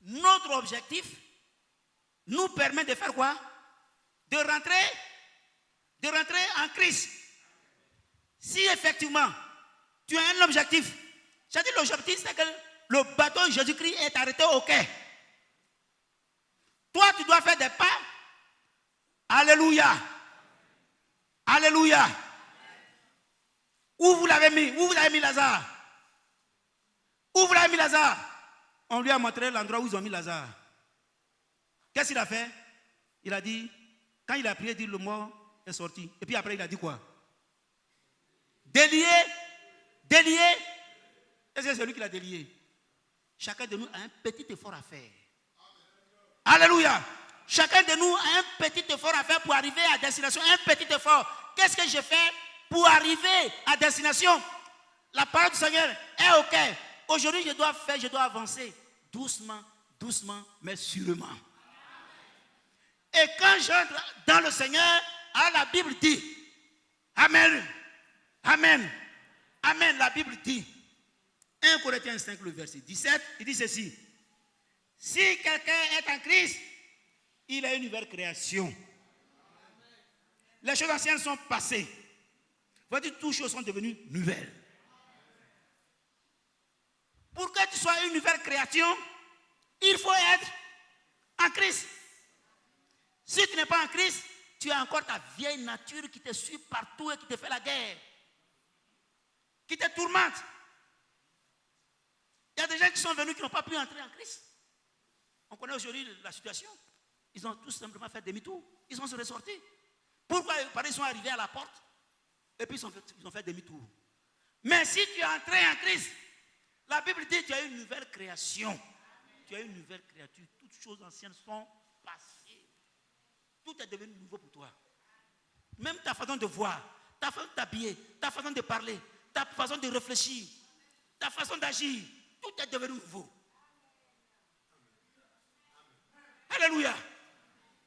notre objectif nous permet de faire quoi? De rentrer en Christ. Si effectivement, tu as un objectif, c'est-à-dire l'objectif, c'est que le bateau de Jésus-Christ est arrêté au quai. Toi, tu dois faire des pas. Alléluia. Alléluia. Où vous l'avez mis? Où vous avez mis Lazare? Où vous l'avez mis Lazare? On lui a montré l'endroit où ils ont mis Lazare. Qu'est-ce qu'il a fait? Il a dit, quand il a prié, le mort est sorti. Et puis après, il a dit quoi? Délié. Est-ce que c'est lui qui l'a délié? Chacun de nous a un petit effort à faire. Alléluia. Chacun de nous a un petit effort à faire pour arriver à destination. Un petit effort. Qu'est-ce que je fais pour arriver à destination? La parole du Seigneur est OK. Aujourd'hui, je dois avancer. Doucement, mais sûrement. Et quand j'entre dans le Seigneur, la Bible dit, Amen, la Bible dit, 1 Corinthiens 5, le verset 17, il dit ceci, si quelqu'un est en Christ, il a une nouvelle création. Les choses anciennes sont passées. Voici, toutes choses sont devenues nouvelles. Pour que tu sois une nouvelle création, il faut être en Christ. Si tu n'es pas en Christ, tu as encore ta vieille nature qui te suit partout et qui te fait la guerre. Qui te tourmente. Il y a des gens qui sont venus qui n'ont pas pu entrer en Christ. On connaît aujourd'hui la situation. Ils ont tout simplement fait demi-tour. Ils sont ressortis. Pourquoi? Parce qu'ils sont arrivés à la porte et puis ils ont fait demi-tour. Mais si tu es entré en Christ, la Bible dit que tu as une nouvelle création. Tu as une nouvelle créature. Toutes choses anciennes sont passées. Tout est devenu nouveau pour toi. Même ta façon de voir, ta façon de t'habiller, ta façon de parler, ta façon de réfléchir, ta façon d'agir, tout est devenu nouveau. Alléluia.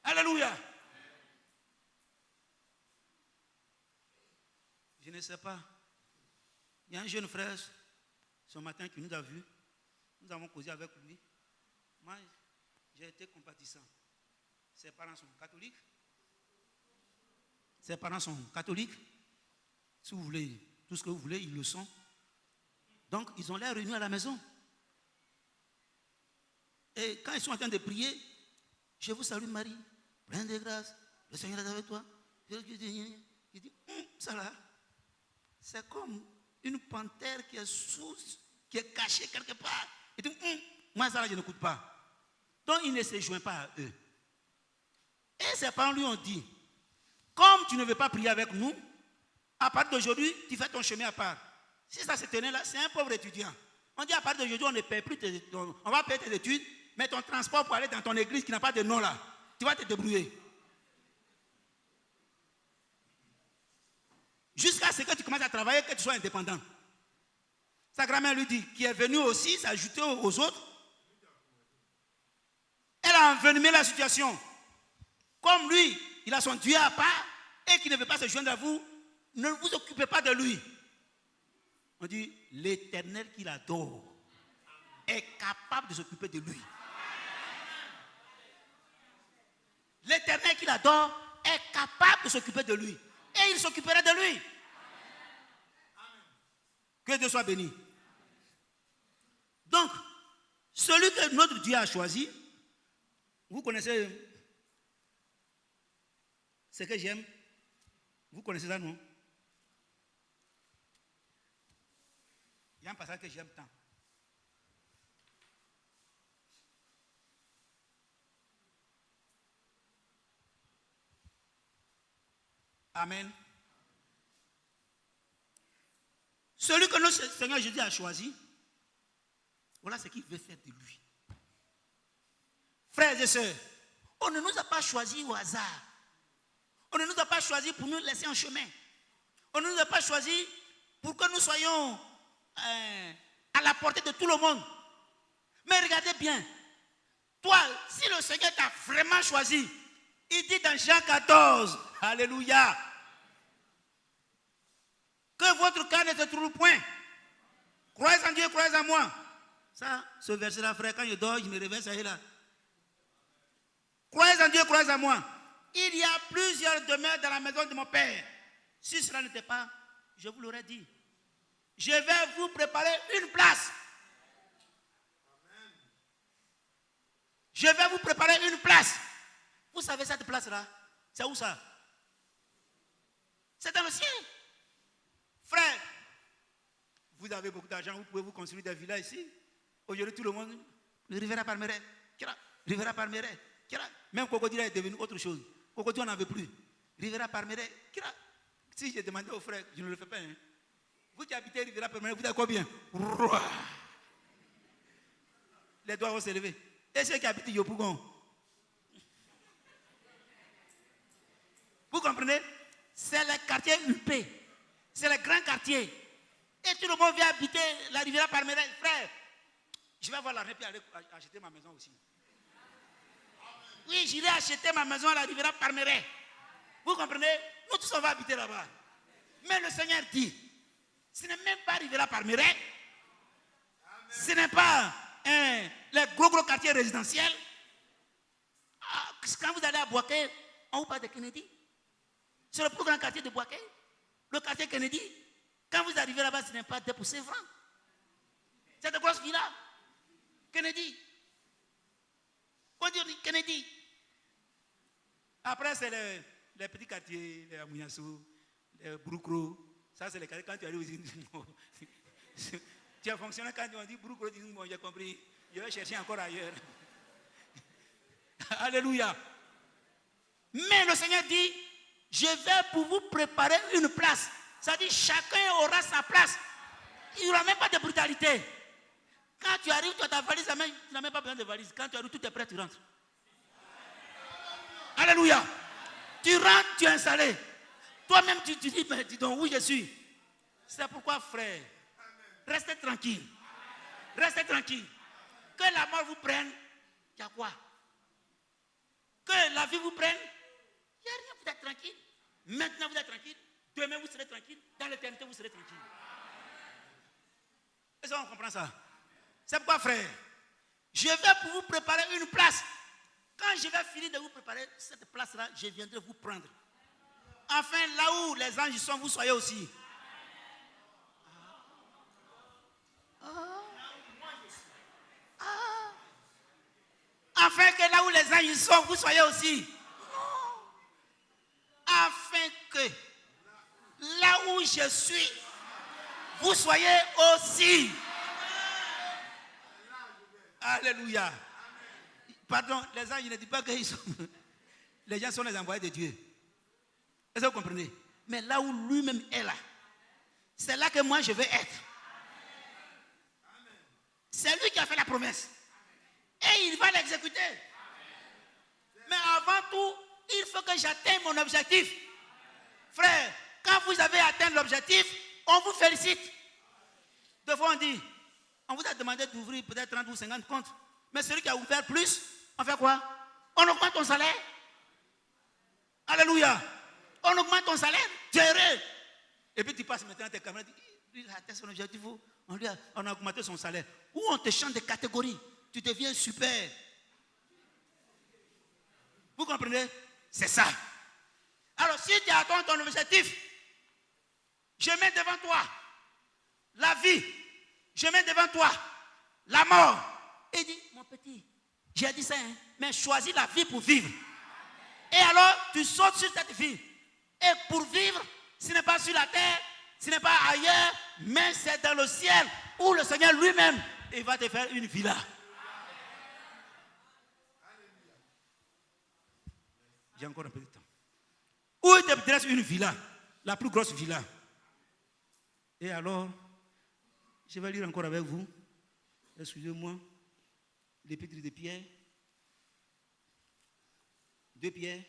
Alléluia. Je ne sais pas. Il y a un jeune frère ce matin qui nous a vus. Nous avons causé avec lui. Moi, j'ai été compatissant. Ses parents sont catholiques. Ses parents sont catholiques. Si vous voulez, tout ce que vous voulez, ils le sont. Donc, ils ont l'air réunis à la maison. Et quand ils sont en train de prier, je vous salue Marie, pleine de grâce, le Seigneur est avec toi. Il dit, ça là, c'est comme une panthère qui est cachée quelque part. Il dit, moi ça là, je n'écoute pas. Donc, il ne se joint pas à eux. Et ses parents lui ont dit, comme tu ne veux pas prier avec nous, à partir d'aujourd'hui, tu fais ton chemin à part. Si ça se tenait là, c'est un pauvre étudiant. On dit à partir d'aujourd'hui, on ne paie plus on va payer tes études, mais ton transport pour aller dans ton église qui n'a pas de nom là, tu vas te débrouiller. Jusqu'à ce que tu commences à travailler, que tu sois indépendant. Sa grand-mère lui dit, qui est venue aussi s'ajouter aux autres. Elle a envenimé la situation. Comme lui, il a son Dieu à part et qu'il ne veut pas se joindre à vous, ne vous occupez pas de lui. On dit, l'Éternel qu'il adore est capable de s'occuper de lui. L'Éternel qu'il adore est capable de s'occuper de lui. Et il s'occupera de lui. Que Dieu soit béni. Donc, celui que notre Dieu a choisi, vous connaissez ce que j'aime? Vous connaissez ça, non? Il y a un passage que j'aime tant. Amen. Celui que notre Seigneur Jésus a choisi, voilà ce qu'il veut faire de lui. Frères et sœurs, on ne nous a pas choisis au hasard. On ne nous a pas choisis pour nous laisser en chemin. On ne nous a pas choisis pour que nous soyons à la portée de tout le monde. Mais regardez bien, toi, si le Seigneur t'a vraiment choisi, il dit dans Jean 14, alléluia, que votre cœur ne se trouve point. Croyez en Dieu, croyez en moi. Ça, ce verset-là, frère, quand je dors, je me réveille, ça y est là. Croyez en Dieu, croyez en moi. Il y a plusieurs demeures dans la maison de mon Père. Si cela n'était pas, je vous l'aurais dit. Je vais vous préparer une place. Je vais vous préparer une place. Vous savez cette place-là? C'est où ça? C'est dans le ciel. Frère, vous avez beaucoup d'argent, vous pouvez vous construire des villas ici. Aujourd'hui, tout le monde, le Rivera Palmeret, Rivera Palmeret, même Cocody est devenu autre chose. Cocody, on n'en veut plus. Rivera Palmeret, si j'ai demandé aux frères, je ne le fais pas. Hein. Vous qui habitez Rivera Palmeret, vous avez combien? Les doigts vont se lever. Et ceux qui habitent Yopougon? Vous comprenez? C'est le quartier UP. C'est le grand quartier. Et tout le monde vient habiter la Riviera Palmeret. Frère, je vais avoir l'argent et aller acheter ma maison aussi. Oui, j'irai acheter ma maison à la Riviera Palmeret. Vous comprenez? Nous tous on va habiter là-bas. Mais le Seigneur dit, ce n'est même pas Riviera Palmeret. Ce n'est pas les gros quartiers résidentiels. Quand vous allez à Boaké, on vous parle de Kennedy. C'est le plus grand quartier de Boaké. Le quartier Kennedy. Quand vous arrivez là-bas, ce n'est pas 2 pour 5 francs. C'est de grosses villas. Kennedy. On dit Kennedy. Après, c'est les petits quartiers, les Amouyassou, les Broukro. Ça, c'est les quartiers. Quand tu arrives ici, tu as fonctionné quand on dit Broukro, tu dis, bon, j'ai compris. Je vais chercher encore ailleurs. Alléluia. Mais le Seigneur dit, je vais pour vous préparer une place. Ça dit, chacun aura sa place. Il n'y aura même pas de brutalité. Quand tu arrives, tu as ta valise, tu n'as même pas besoin de valise. Quand tu arrives, tout est prêt, tu rentres. Alléluia. Tu rentres, tu es installé. Toi-même, tu dis, mais dis donc, où je suis. C'est pourquoi, frère, restez tranquille. Restez tranquille. Que la mort vous prenne, il y a quoi? que la vie vous prenne, il n'y a rien, vous êtes tranquille. Maintenant, vous êtes tranquille. Demain, vous serez tranquille. Dans l'éternité, vous serez tranquille. Est-ce qu'on comprend ça? C'est pourquoi, frère, je vais pour vous préparer une place. Quand je vais finir de vous préparer cette place-là, je viendrai vous prendre. Enfin, là où les anges sont, vous soyez aussi. Afin que là où les anges sont, vous soyez aussi. Afin que là où je suis, vous soyez aussi. Alléluia. Pardon, les anges ne disent pas qu'ils sont. Les gens sont les envoyés de Dieu. Est-ce que vous comprenez? Mais là où lui-même est là, c'est là que moi je veux être. C'est lui qui a fait la promesse. Et il va l'exécuter. Mais avant tout, il faut que j'atteigne mon objectif. Frère, quand vous avez atteint l'objectif, on vous félicite. Deux fois on dit, on vous a demandé d'ouvrir peut-être 30 ou 50 comptes. Mais celui qui a ouvert plus, on fait quoi? On augmente ton salaire. Alléluia. On augmente ton salaire. Tu es heureux. Et puis tu passes maintenant à tes camarades. Lui, il a atteint son objectif. On a augmenté son salaire. Ou on te change de catégorie. Tu deviens super. Vous comprenez? C'est ça. Alors si tu atteins ton objectif, je mets devant toi la vie. Je mets devant toi la mort. Et il dit, mon petit, j'ai dit ça, hein, mais choisis la vie pour vivre. Et alors, tu sautes sur cette vie. Et pour vivre, ce n'est pas sur la terre, ce n'est pas ailleurs, mais c'est dans le ciel où le Seigneur lui-même, il va te faire une villa. J'ai encore un peu de temps. Où il te dresse une villa, la plus grosse villa. Et alors, je vais lire encore avec vous. Excusez-moi. L'épître de Pierre. 2 Pierre.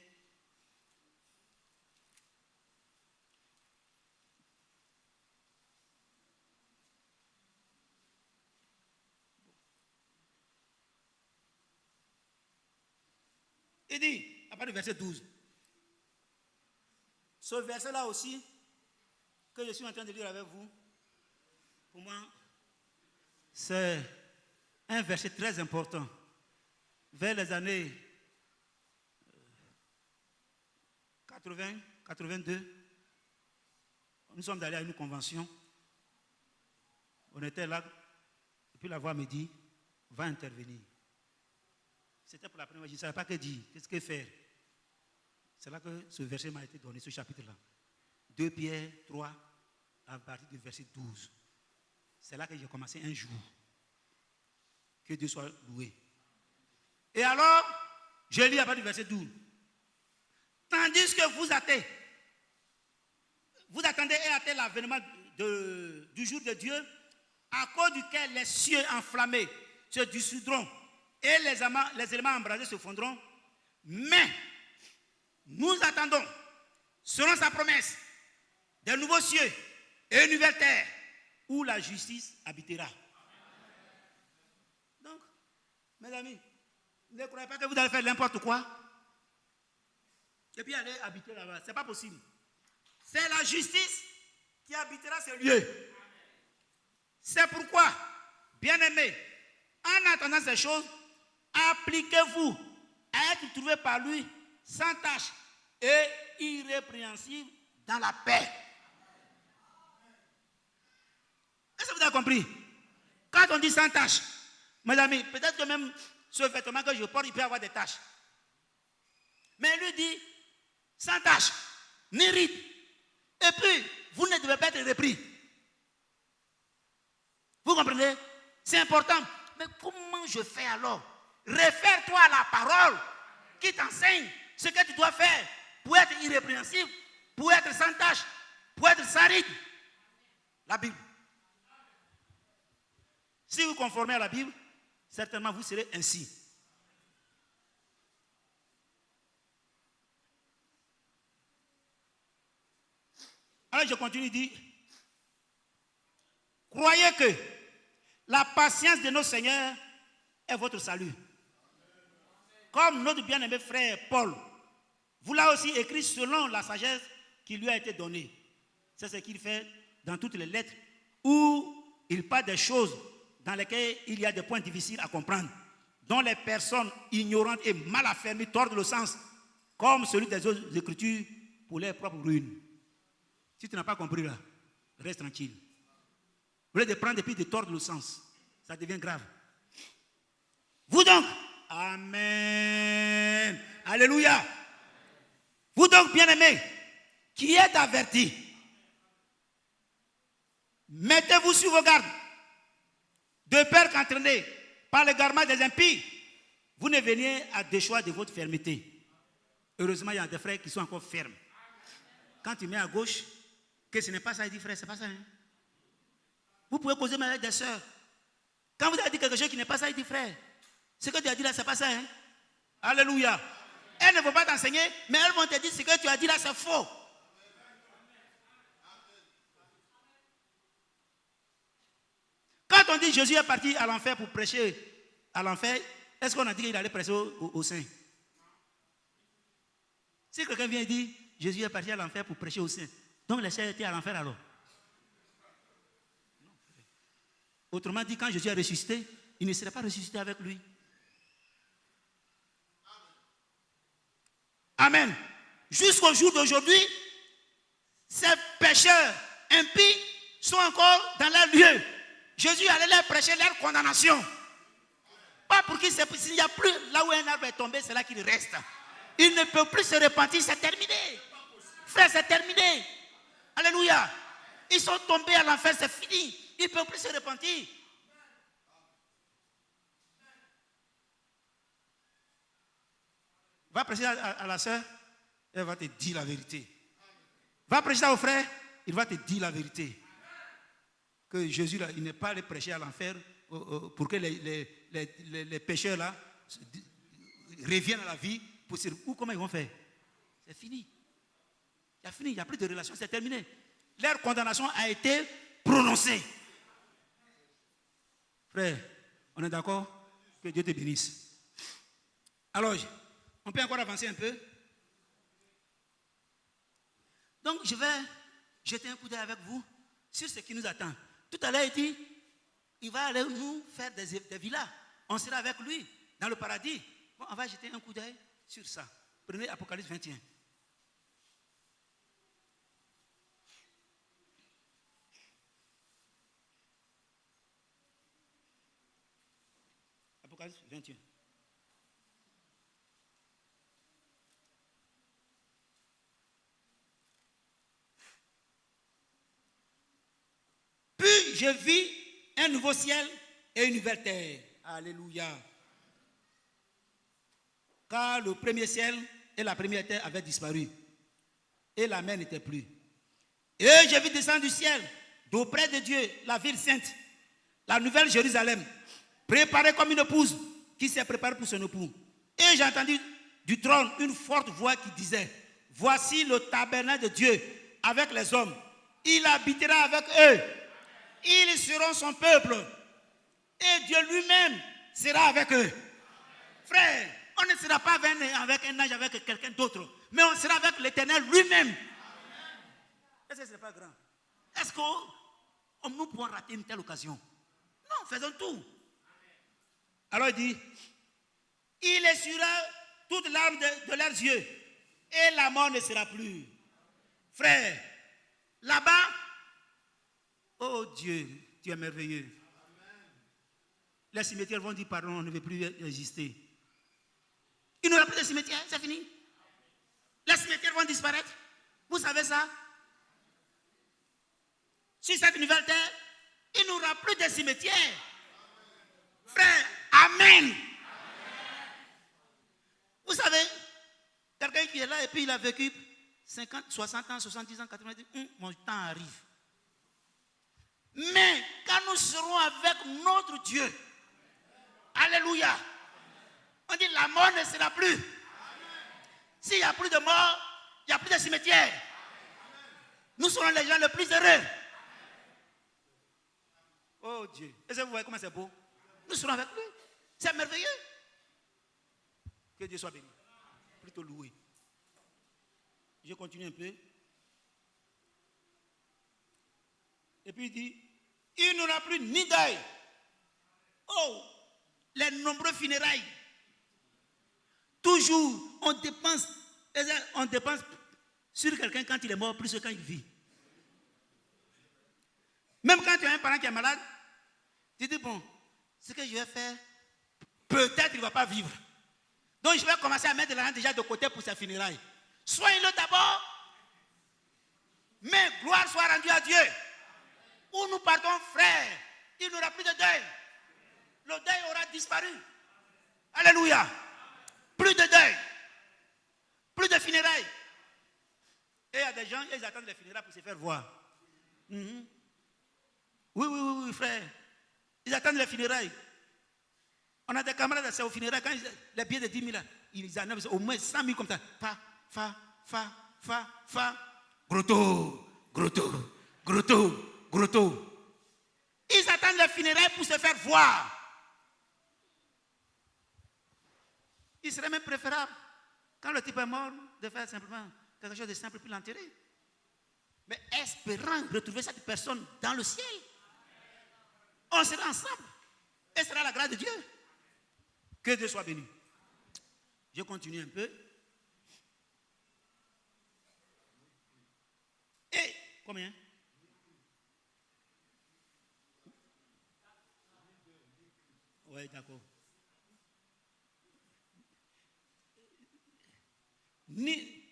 Il dit, à partir du verset 12. Ce verset-là aussi, que je suis en train de lire avec vous, pour moi, c'est un verset très important. Vers les années 80, 82, nous sommes allés à une convention. On était là, et puis la voix me dit, va intervenir. C'était pour la première fois, je ne savais pas que dire, qu'est-ce que faire. C'est là que ce verset m'a été donné, ce chapitre-là. 2 Pierre 3, à partir du verset 12. C'est là que j'ai commencé un jour. Que Dieu soit loué. Et alors, je lis à partir du verset 12. Tandis que vous attendez et attendez l'avènement du jour de Dieu, à cause duquel les cieux enflammés se dissoudront et les éléments embrasés se fondront. Mais nous attendons, selon sa promesse, des nouveaux cieux et une nouvelle terre où la justice habitera. Donc, mes amis, ne croyez pas que vous allez faire n'importe quoi et puis aller habiter là-bas. Ce n'est pas possible. C'est la justice qui habitera ce lieu. C'est pourquoi, bien-aimés, en attendant ces choses, appliquez-vous à être trouvé par lui sans tache et irrépréhensible dans la paix. Est-ce que vous avez compris? Quand on dit sans tache, mes amis, peut-être que même ce vêtement que je porte, il peut avoir des taches. Mais lui dit sans tache, ni ride. Et puis, vous ne devez pas être repris. Vous comprenez? C'est important. Mais comment je fais alors? Réfère-toi à la parole qui t'enseigne ce que tu dois faire pour être irrépréhensible, pour être sans tache, pour être sans ride. La Bible. Si vous conformez à la Bible, certainement vous serez ainsi. Alors je continue, dit, croyez que la patience de nos seigneurs est votre salut. comme notre bien-aimé frère Paul vous l'a aussi écrit selon la sagesse qui lui a été donnée. C'est ce qu'il fait dans toutes les lettres où il parle des choses dans lesquelles il y a des points difficiles à comprendre, dont les personnes ignorantes et mal affermies tordent le sens, comme celui des autres écritures pour leur propre ruine. Si tu n'as pas compris là, reste tranquille. Au lieu de prendre et puis de tordre le sens, ça devient grave. Vous donc, amen, alléluia. Vous donc, bien-aimés, qui êtes avertis, mettez-vous sur vos gardes, de peur qu'entraînés par l'égarement des impies, vous ne veniez à déchoir de votre fermeté. Heureusement, il y a des frères qui sont encore fermes. Quand tu mets à gauche, que ce n'est pas ça, il dit frère, c'est pas ça. Hein? Vous pouvez causer avec des soeurs. Quand vous avez dit quelque chose qui n'est pas ça, il dit frère, ce que tu as dit là, c'est pas ça. Hein? Alléluia. Elles ne vont pas t'enseigner, mais elles vont te dire ce que tu as dit là, c'est faux. Quand on dit Jésus est parti à l'enfer pour prêcher à l'enfer, est-ce qu'on a dit qu'il allait prêcher au sein? Si quelqu'un vient et dit Jésus est parti à l'enfer pour prêcher au sein, donc les chers étaient à l'enfer alors? Non. Autrement dit, quand Jésus est ressuscité, il ne serait pas ressuscité avec lui. Amen. Jusqu'au jour d'aujourd'hui, ces pécheurs impies sont encore dans leur lieu. Jésus allait leur prêcher leur condamnation. Pas pour qu'il s'il n'y a plus là où un arbre est tombé, c'est là qu'il reste. Il ne peut plus se repentir, c'est terminé. Frère, c'est terminé. Alléluia. Ils sont tombés à l'enfer, c'est fini. Ils ne peuvent plus se repentir. Va prêcher à la soeur, elle va te dire la vérité. Va prêcher au frère, il va te dire la vérité. Que Jésus, là, il n'est pas allé prêcher à l'enfer pour que les pécheurs là reviennent à la vie. Ou comment ils vont faire? C'est fini. Il y a fini, il n'y a plus de relation, c'est terminé. Leur condamnation a été prononcée. Frère, on est d'accord? Que Dieu te bénisse. Alors, on peut encore avancer un peu. Donc, je vais jeter un coup d'œil avec vous sur ce qui nous attend. Tout à l'heure, il dit, il va aller nous faire des villas. On sera avec lui dans le paradis. Bon, on va jeter un coup d'œil sur ça. Prenez Apocalypse 21. Apocalypse 21. Puis je vis un nouveau ciel et une nouvelle terre. Alléluia. Car le premier ciel et la première terre avaient disparu. Et la mer n'était plus. Et je vis descendre du ciel, d'auprès de Dieu, la ville sainte, la nouvelle Jérusalem, préparée comme une épouse qui s'est préparée pour son époux. Et j'ai entendu du trône une forte voix qui disait, voici le tabernacle de Dieu avec les hommes. Il habitera avec eux. Ils seront son peuple. Et Dieu lui-même sera avec eux. Frère, on ne sera pas avec un ange, avec quelqu'un d'autre, mais on sera avec l'Éternel lui-même. Est-ce que ce n'est pas grand? Est-ce que nous pouvons rater une telle occasion? Non, faisons tout. Alors il dit, il essuiera toute larme de leurs yeux et la mort ne sera plus. Frère, là-bas, oh Dieu, tu es merveilleux. Les cimetières vont dire pardon, on ne veut plus exister. Il n'y aura plus de cimetières, c'est fini. Les cimetières vont disparaître. Vous savez ça? Sur cette nouvelle terre, il n'y aura plus de cimetières. Frère, amen. Vous savez, quelqu'un qui est là et puis il a vécu 50, 60 ans, 70 ans, 80 ans, mon temps arrive. Mais quand nous serons avec notre Dieu, alléluia, on dit la mort ne sera plus. S'il n'y a plus de mort, il n'y a plus de cimetière. Nous serons les gens les plus heureux. Oh Dieu, est-ce que vous voyez comment c'est beau? Nous serons avec lui. C'est merveilleux. Que Dieu soit béni. Plutôt loué. Je continue un peu. Et puis il dit, il n'y aura plus ni deuil. Oh, les nombreux funérailles. Toujours, on dépense sur quelqu'un quand il est mort plus que quand il vit. Même quand tu as un parent qui est malade, tu dis, bon, ce que je vais faire, peut-être il ne va pas vivre. Donc je vais commencer à mettre de l'argent déjà de côté pour sa funérailles. Soigne-le d'abord, mais gloire soit rendue à Dieu. Où nous partons, frères, il n'y aura plus de deuil. Le deuil aura disparu. Alléluia. Plus de deuil. Plus de funérailles. Et il y a des gens, ils attendent les funérailles pour se faire voir. Oui, frère. Ils attendent les funérailles. On a des camarades, c'est aux funérailles. Quand les billets de 10 000, là, ils annoncent au moins 100 000 comme ça. Fa. Grotto. Ils attendent les funérailles pour se faire voir. Il serait même préférable, quand le type est mort, de faire simplement quelque chose de simple pour l'enterrer. Mais espérant retrouver cette personne dans le ciel. On sera ensemble. Et ce sera la grâce de Dieu. Que Dieu soit béni. Je continue un peu. Et combien? Oui, d'accord. Ni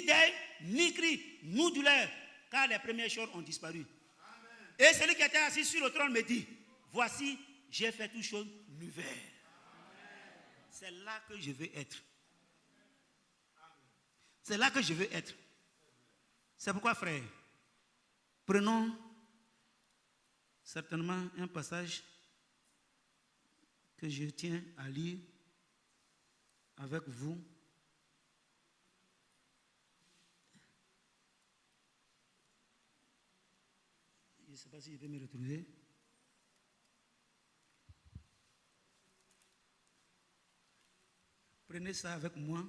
deuil, ni cri, ni douleur, car les premières choses ont disparu. Amen. Et celui qui était assis sur le trône me dit, voici, j'ai fait toutes choses nouvelles. C'est là que je veux être. C'est là que je veux être. C'est pourquoi, frère, prenons certainement un passage que je tiens à lire avec vous. Je ne sais pas si je vais me retrouver. Prenez ça avec moi.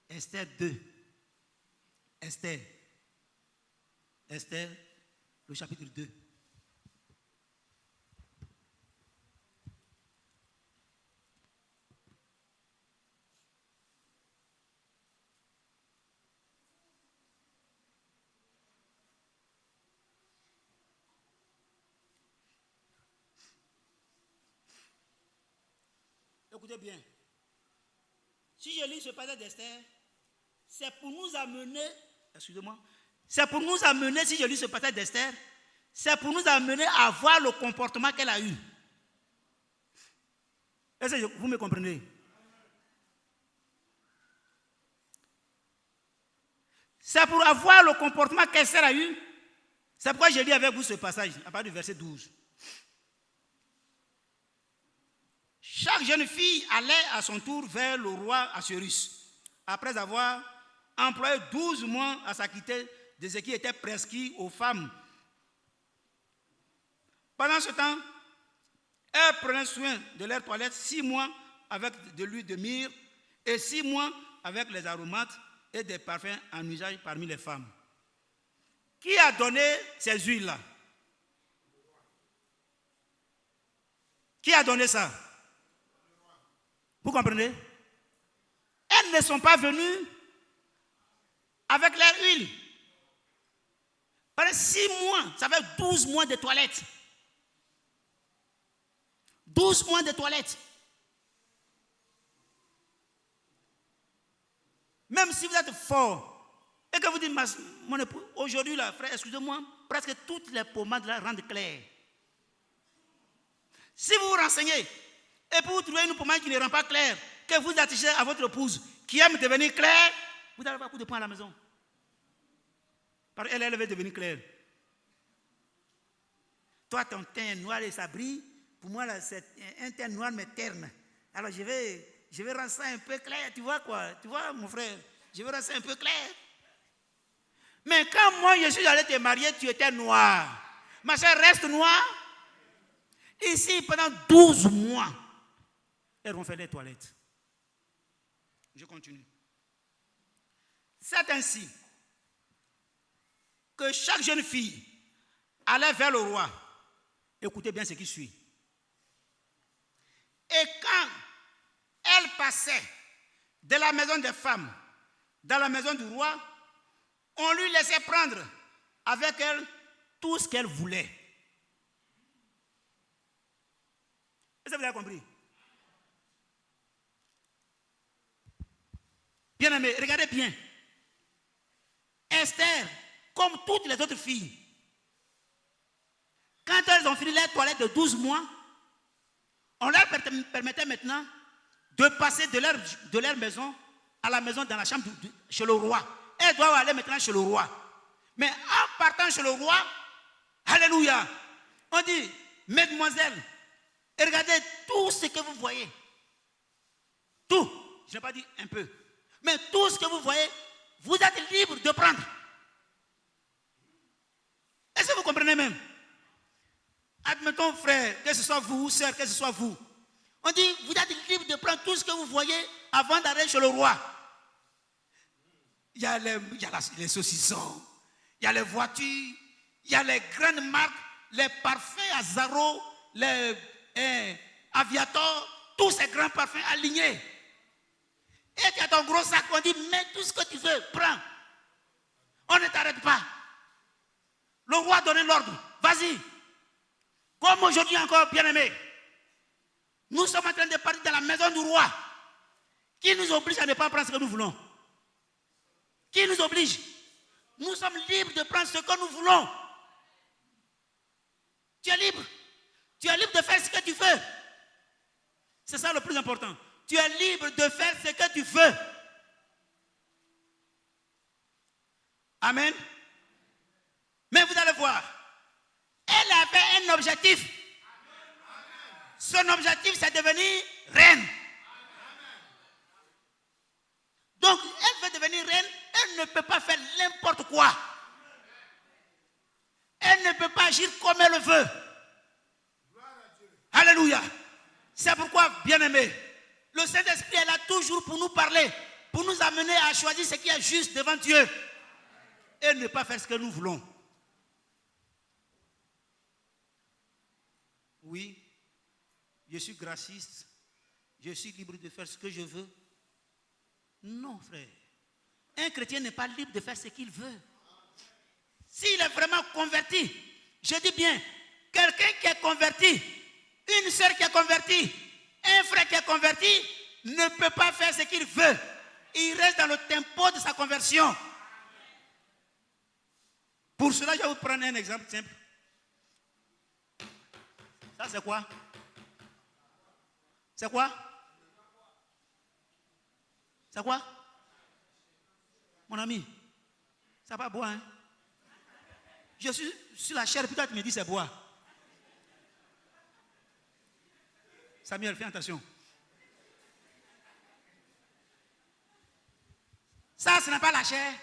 Esther 2. Esther, le chapitre 2. Écoutez bien. Si je lis ce passage d'Esther, c'est pour nous amener, si je lis ce passage d'Esther, c'est pour nous amener à voir le comportement qu'elle a eu. Est-ce que vous me comprenez? C'est pour avoir le comportement qu'Esther a eu. C'est pourquoi je lis avec vous ce passage, à partir du verset 12. Chaque jeune fille allait à son tour vers le roi Assuérus, après avoir employé 12 mois à s'acquitter de ce qui était prescrit aux femmes. Pendant ce temps, elles prenaient soin de leur toilette 6 mois avec de l'huile de myrrhe et 6 mois avec les aromates et des parfums en usage parmi les femmes. Qui a donné ces huiles-là? Qui a donné ça? Vous comprenez? Elles ne sont pas venues avec leur huile. Pendant 6 mois, ça fait 12 mois de toilette. 12 mois de toilette. Même si vous êtes fort et que vous dites, mon époux, aujourd'hui, là, frère, excusez-moi, presque toutes les pommades là rendent claires. Si vous vous renseignez, et pour vous trouver une pommade qui ne rend pas claire, que vous attachez à votre épouse, qui aime devenir claire, vous n'avez pas coup de poing à la maison. Parce qu'elle veut devenir claire. Toi, ton teint noir et ça brille. Pour moi, là, c'est un teint noir mais terne. Alors, je vais rendre ça un peu clair. Tu vois quoi? Tu vois, mon frère? Je vais rendre ça un peu clair. Mais quand moi, je suis allé te marier, tu étais noir. Ma soeur reste noire. Ici, pendant 12 mois, elles vont faire des toilettes. Je continue. C'est ainsi que chaque jeune fille allait vers le roi. Écoutez bien ce qui suit. Et quand elle passait de la maison des femmes dans la maison du roi, on lui laissait prendre avec elle tout ce qu'elle voulait. Est-ce que vous avez compris? Bien aimé, regardez bien. Esther, comme toutes les autres filles, quand elles ont fini leur toilette de 12 mois, on leur permettait maintenant de passer de leur maison à la maison dans la chambre chez le roi. Elles doivent aller maintenant chez le roi. Mais en partant chez le roi, alléluia, on dit, mesdemoiselles, regardez tout ce que vous voyez. Tout, je n'ai pas dit un peu, mais tout ce que vous voyez, vous êtes libre de prendre. Est-ce que vous comprenez même? Admettons, frère, que ce soit vous, sœur, que ce soit vous. On dit, vous êtes libre de prendre tout ce que vous voyez avant d'aller chez le roi. Il y a les saucissons, il y a les voitures, il y a les grandes marques, les parfums Azaro, les Aviator, tous ces grands parfums alignés. Et tu as ton gros sac, on dit, mets tout ce que tu veux, prends. On ne t'arrête pas. Le roi a donné l'ordre, vas-y. Comme aujourd'hui encore, bien-aimés, nous sommes en train de partir dans la maison du roi, qui nous oblige à ne pas prendre ce que nous voulons. Qui nous oblige? Nous sommes libres de prendre ce que nous voulons. Tu es libre. Tu es libre de faire ce que tu veux. C'est ça le plus important. Tu es libre de faire ce que tu veux. Amen. Mais vous allez voir, elle avait un objectif. Son objectif, c'est devenir reine. Donc, elle veut devenir reine, elle ne peut pas faire n'importe quoi. Elle ne peut pas agir comme elle veut. Alléluia. C'est pourquoi, bien-aimés, le Saint-Esprit est là toujours pour nous parler, pour nous amener à choisir ce qui est juste devant Dieu et ne pas faire ce que nous voulons. Oui, je suis graciste, je suis libre de faire ce que je veux. Non, frère. Un chrétien n'est pas libre de faire ce qu'il veut. S'il est vraiment converti, je dis bien, quelqu'un qui est converti, une sœur qui est convertie, un frère qui est converti, ne peut pas faire ce qu'il veut. Il reste dans le tempo de sa conversion. Pour cela, je vais vous prendre un exemple simple. Ça, c'est quoi? C'est quoi? C'est quoi? Mon ami, ça va boire, hein? Je suis sur la chair, puis toi tu me dis c'est boire. Samuel, fais attention. Ça, ce n'est pas la chair.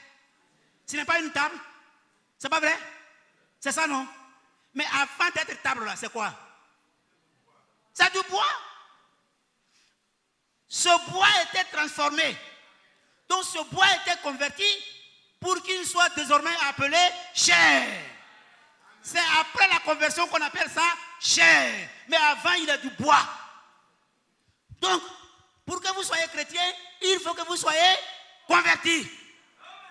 Ce n'est pas une table. C'est pas vrai? C'est ça, non? Mais avant d'être table là, c'est quoi? C'est du bois. Ce bois était transformé. Donc ce bois était converti pour qu'il soit désormais appelé chair. C'est après la conversion qu'on appelle ça chair. Mais avant, il est du bois. Donc, pour que vous soyez chrétien, il faut que vous soyez converti.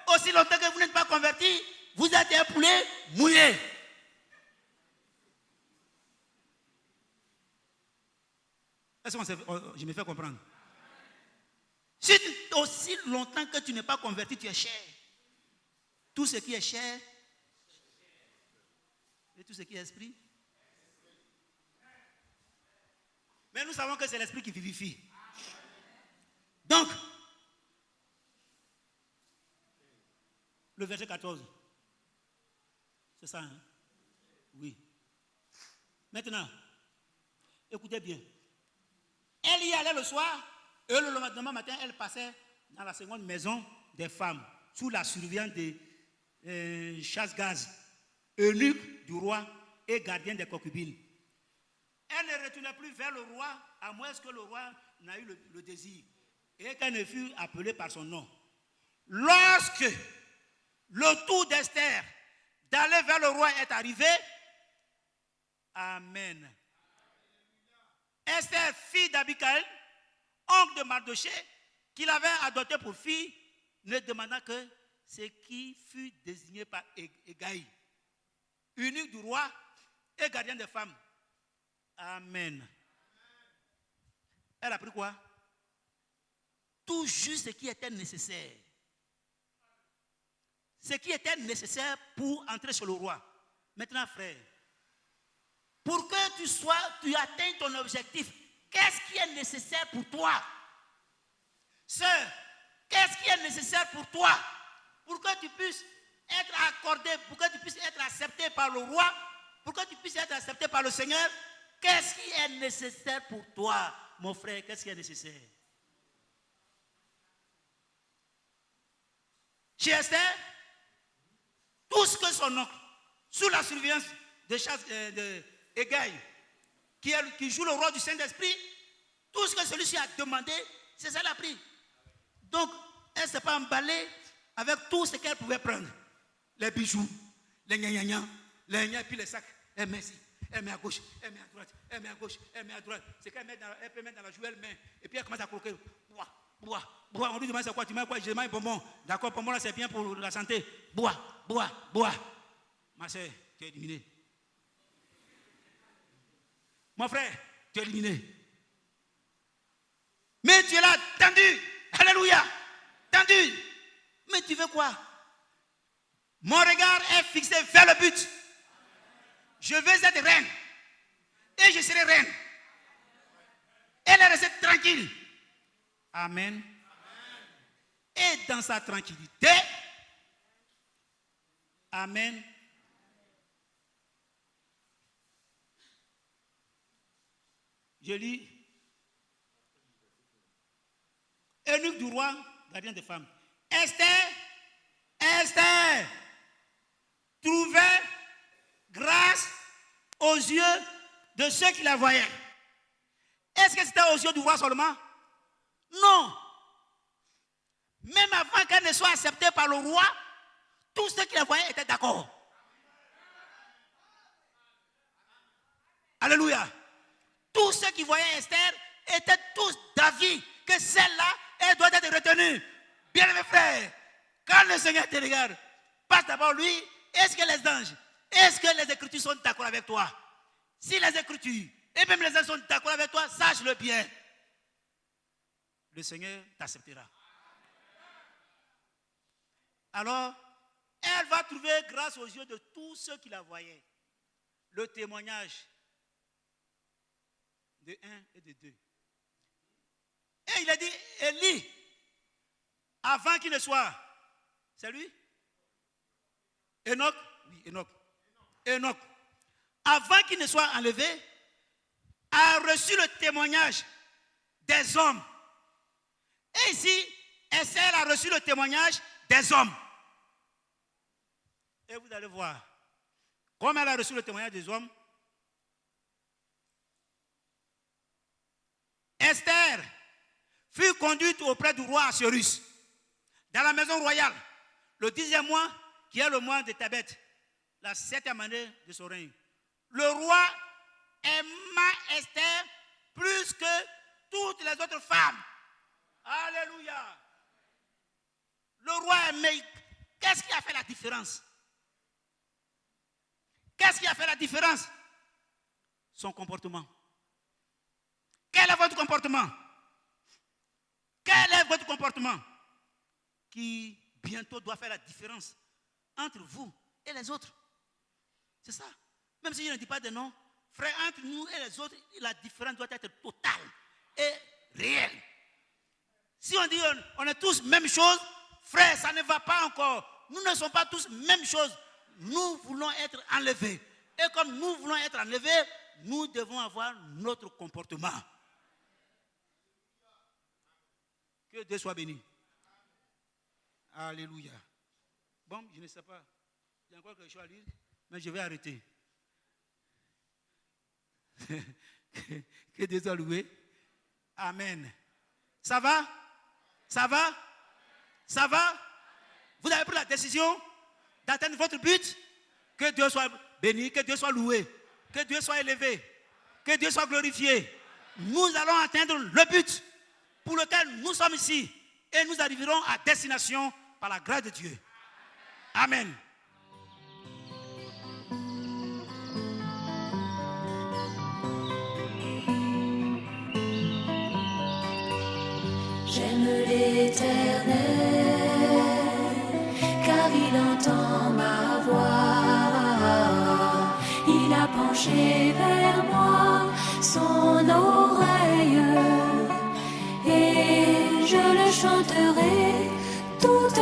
Aussi longtemps que vous n'êtes pas converti, vous êtes un poulet mouillé. Est-ce que je me fais comprendre? Si aussi longtemps que tu n'es pas converti, tu es chair. Tout ce qui est chair et tout ce qui est esprit. Mais nous savons que c'est l'esprit qui vivifie. Donc, le verset 14. C'est ça, hein? Oui. Maintenant, écoutez bien. Elle y allait le soir, et le lendemain matin, elle passait dans la seconde maison des femmes, sous la surveillance de chasse-gaz, eunuque du roi et gardien des concubines. Elle ne retournait plus vers le roi, à moins que le roi n'ait eu le désir. et qu'elle ne fut appelée par son nom. Lorsque le tour d'Esther d'aller vers le roi est arrivé, amen. Esther, fille d'Abicaël, oncle de Mardoché, qu'il avait adopté pour fille, ne demanda que ce qui fut désigné par Hégaï, eunuque du roi et gardien des femmes. Amen. Elle a pris quoi? Tout juste ce qui était nécessaire. Ce qui était nécessaire pour entrer chez le roi. Maintenant, frère, pour que tu atteignes ton objectif, qu'est-ce qui est nécessaire pour toi? Sœur, qu'est-ce qui est nécessaire pour toi? Pour que tu puisses être accordé, pour que tu puisses être accepté par le roi, pour que tu puisses être accepté par le Seigneur, qu'est-ce qui est nécessaire pour toi, mon frère? Qu'est-ce qui est nécessaire? Chez Esther, tout ce que son oncle, sous la surveillance de Hégaï, qui joue le rôle du Saint-Esprit, tout ce que celui-ci a demandé, c'est ça qu'elle a pris. Donc, elle ne s'est pas emballée avec tout ce qu'elle pouvait prendre. Les bijoux, les gna-gna-gna, les gna, puis les sacs. Elle met ici, elle met à gauche, elle met à droite, elle met à gauche, elle met à droite. C'est qu'elle peut mettre dans la joue, elle met. Et puis elle commence à croquer. Bois. On lui demande c'est quoi? Tu mets quoi? Je mets un bonbon. D'accord, bonbon là c'est bien pour la santé. Bois. Ma soeur, tu es éliminé. Mon frère, tu es éliminé. Mais tu es là, tendu. Alléluia. Tendu. Mais tu veux quoi? Mon regard est fixé vers le but. Je veux être reine. Et je serai reine. Elle est restée tranquille. Amen. Et dans sa tranquillité, amen. Je lis. Eunuque du roi, gardien des femmes. Esther trouvait grâce aux yeux de ceux qui la voyaient. Est-ce que c'était aux yeux du roi seulement? Non. Même avant qu'elle ne soit acceptée par le roi, tous ceux qui la voyaient étaient d'accord. Alléluia. Tous ceux qui voyaient Esther étaient tous d'avis que celle-là, elle doit être retenue. Bien mes frères, quand le Seigneur te regarde, passe d'abord lui. Est-ce que les anges, est-ce que les Écritures sont d'accord avec toi? Si les Écritures et même les anges sont d'accord avec toi, sache-le bien. Le Seigneur t'acceptera. Alors, elle va trouver grâce aux yeux de tous ceux qui la voyaient. Le témoignage de 1 et de 2. Et il a dit, Élie, avant qu'il ne soit, c'est lui? Enoch? Oui, Enoch. Avant qu'il ne soit enlevé, a reçu le témoignage des hommes. Et ici, Esther a reçu le témoignage des hommes. Et vous allez voir, comme elle a reçu le témoignage des hommes, Esther fut conduite auprès du roi Assuérus, dans la maison royale, le 10e mois, qui est le mois de Tabet, la 7e année de son règne. Le roi aima Esther plus que toutes les autres femmes. Alléluia. Le roi aimait. Qu'est-ce qui a fait la différence? Qu'est-ce qui a fait la différence? Son comportement. Quel est votre comportement? Quel est votre comportement qui bientôt doit faire la différence entre vous et les autres? C'est ça. Même si je ne dis pas de nom, frère, entre nous et les autres, la différence doit être totale et réelle. Si on dit on est tous même chose, frère, ça ne va pas encore. Nous ne sommes pas tous même chose. Nous voulons être enlevés. Et comme nous voulons être enlevés, nous devons avoir notre comportement. Que Dieu soit béni. Alléluia. Bon, je ne sais pas. Il y a encore quelque chose à lire, mais je vais arrêter. Que Dieu soit loué. Amen. Ça va? Ça va? Ça va? Vous avez pris la décision d'atteindre votre but? Que Dieu soit béni, que Dieu soit loué, que Dieu soit élevé, que Dieu soit glorifié. Nous allons atteindre le but pour lequel nous sommes ici et nous arriverons à destination par la grâce de Dieu. Amen. J'aime l'Éternel, car il entend ma voix. Il a penché vers moi son oreille, et je le chanterai toute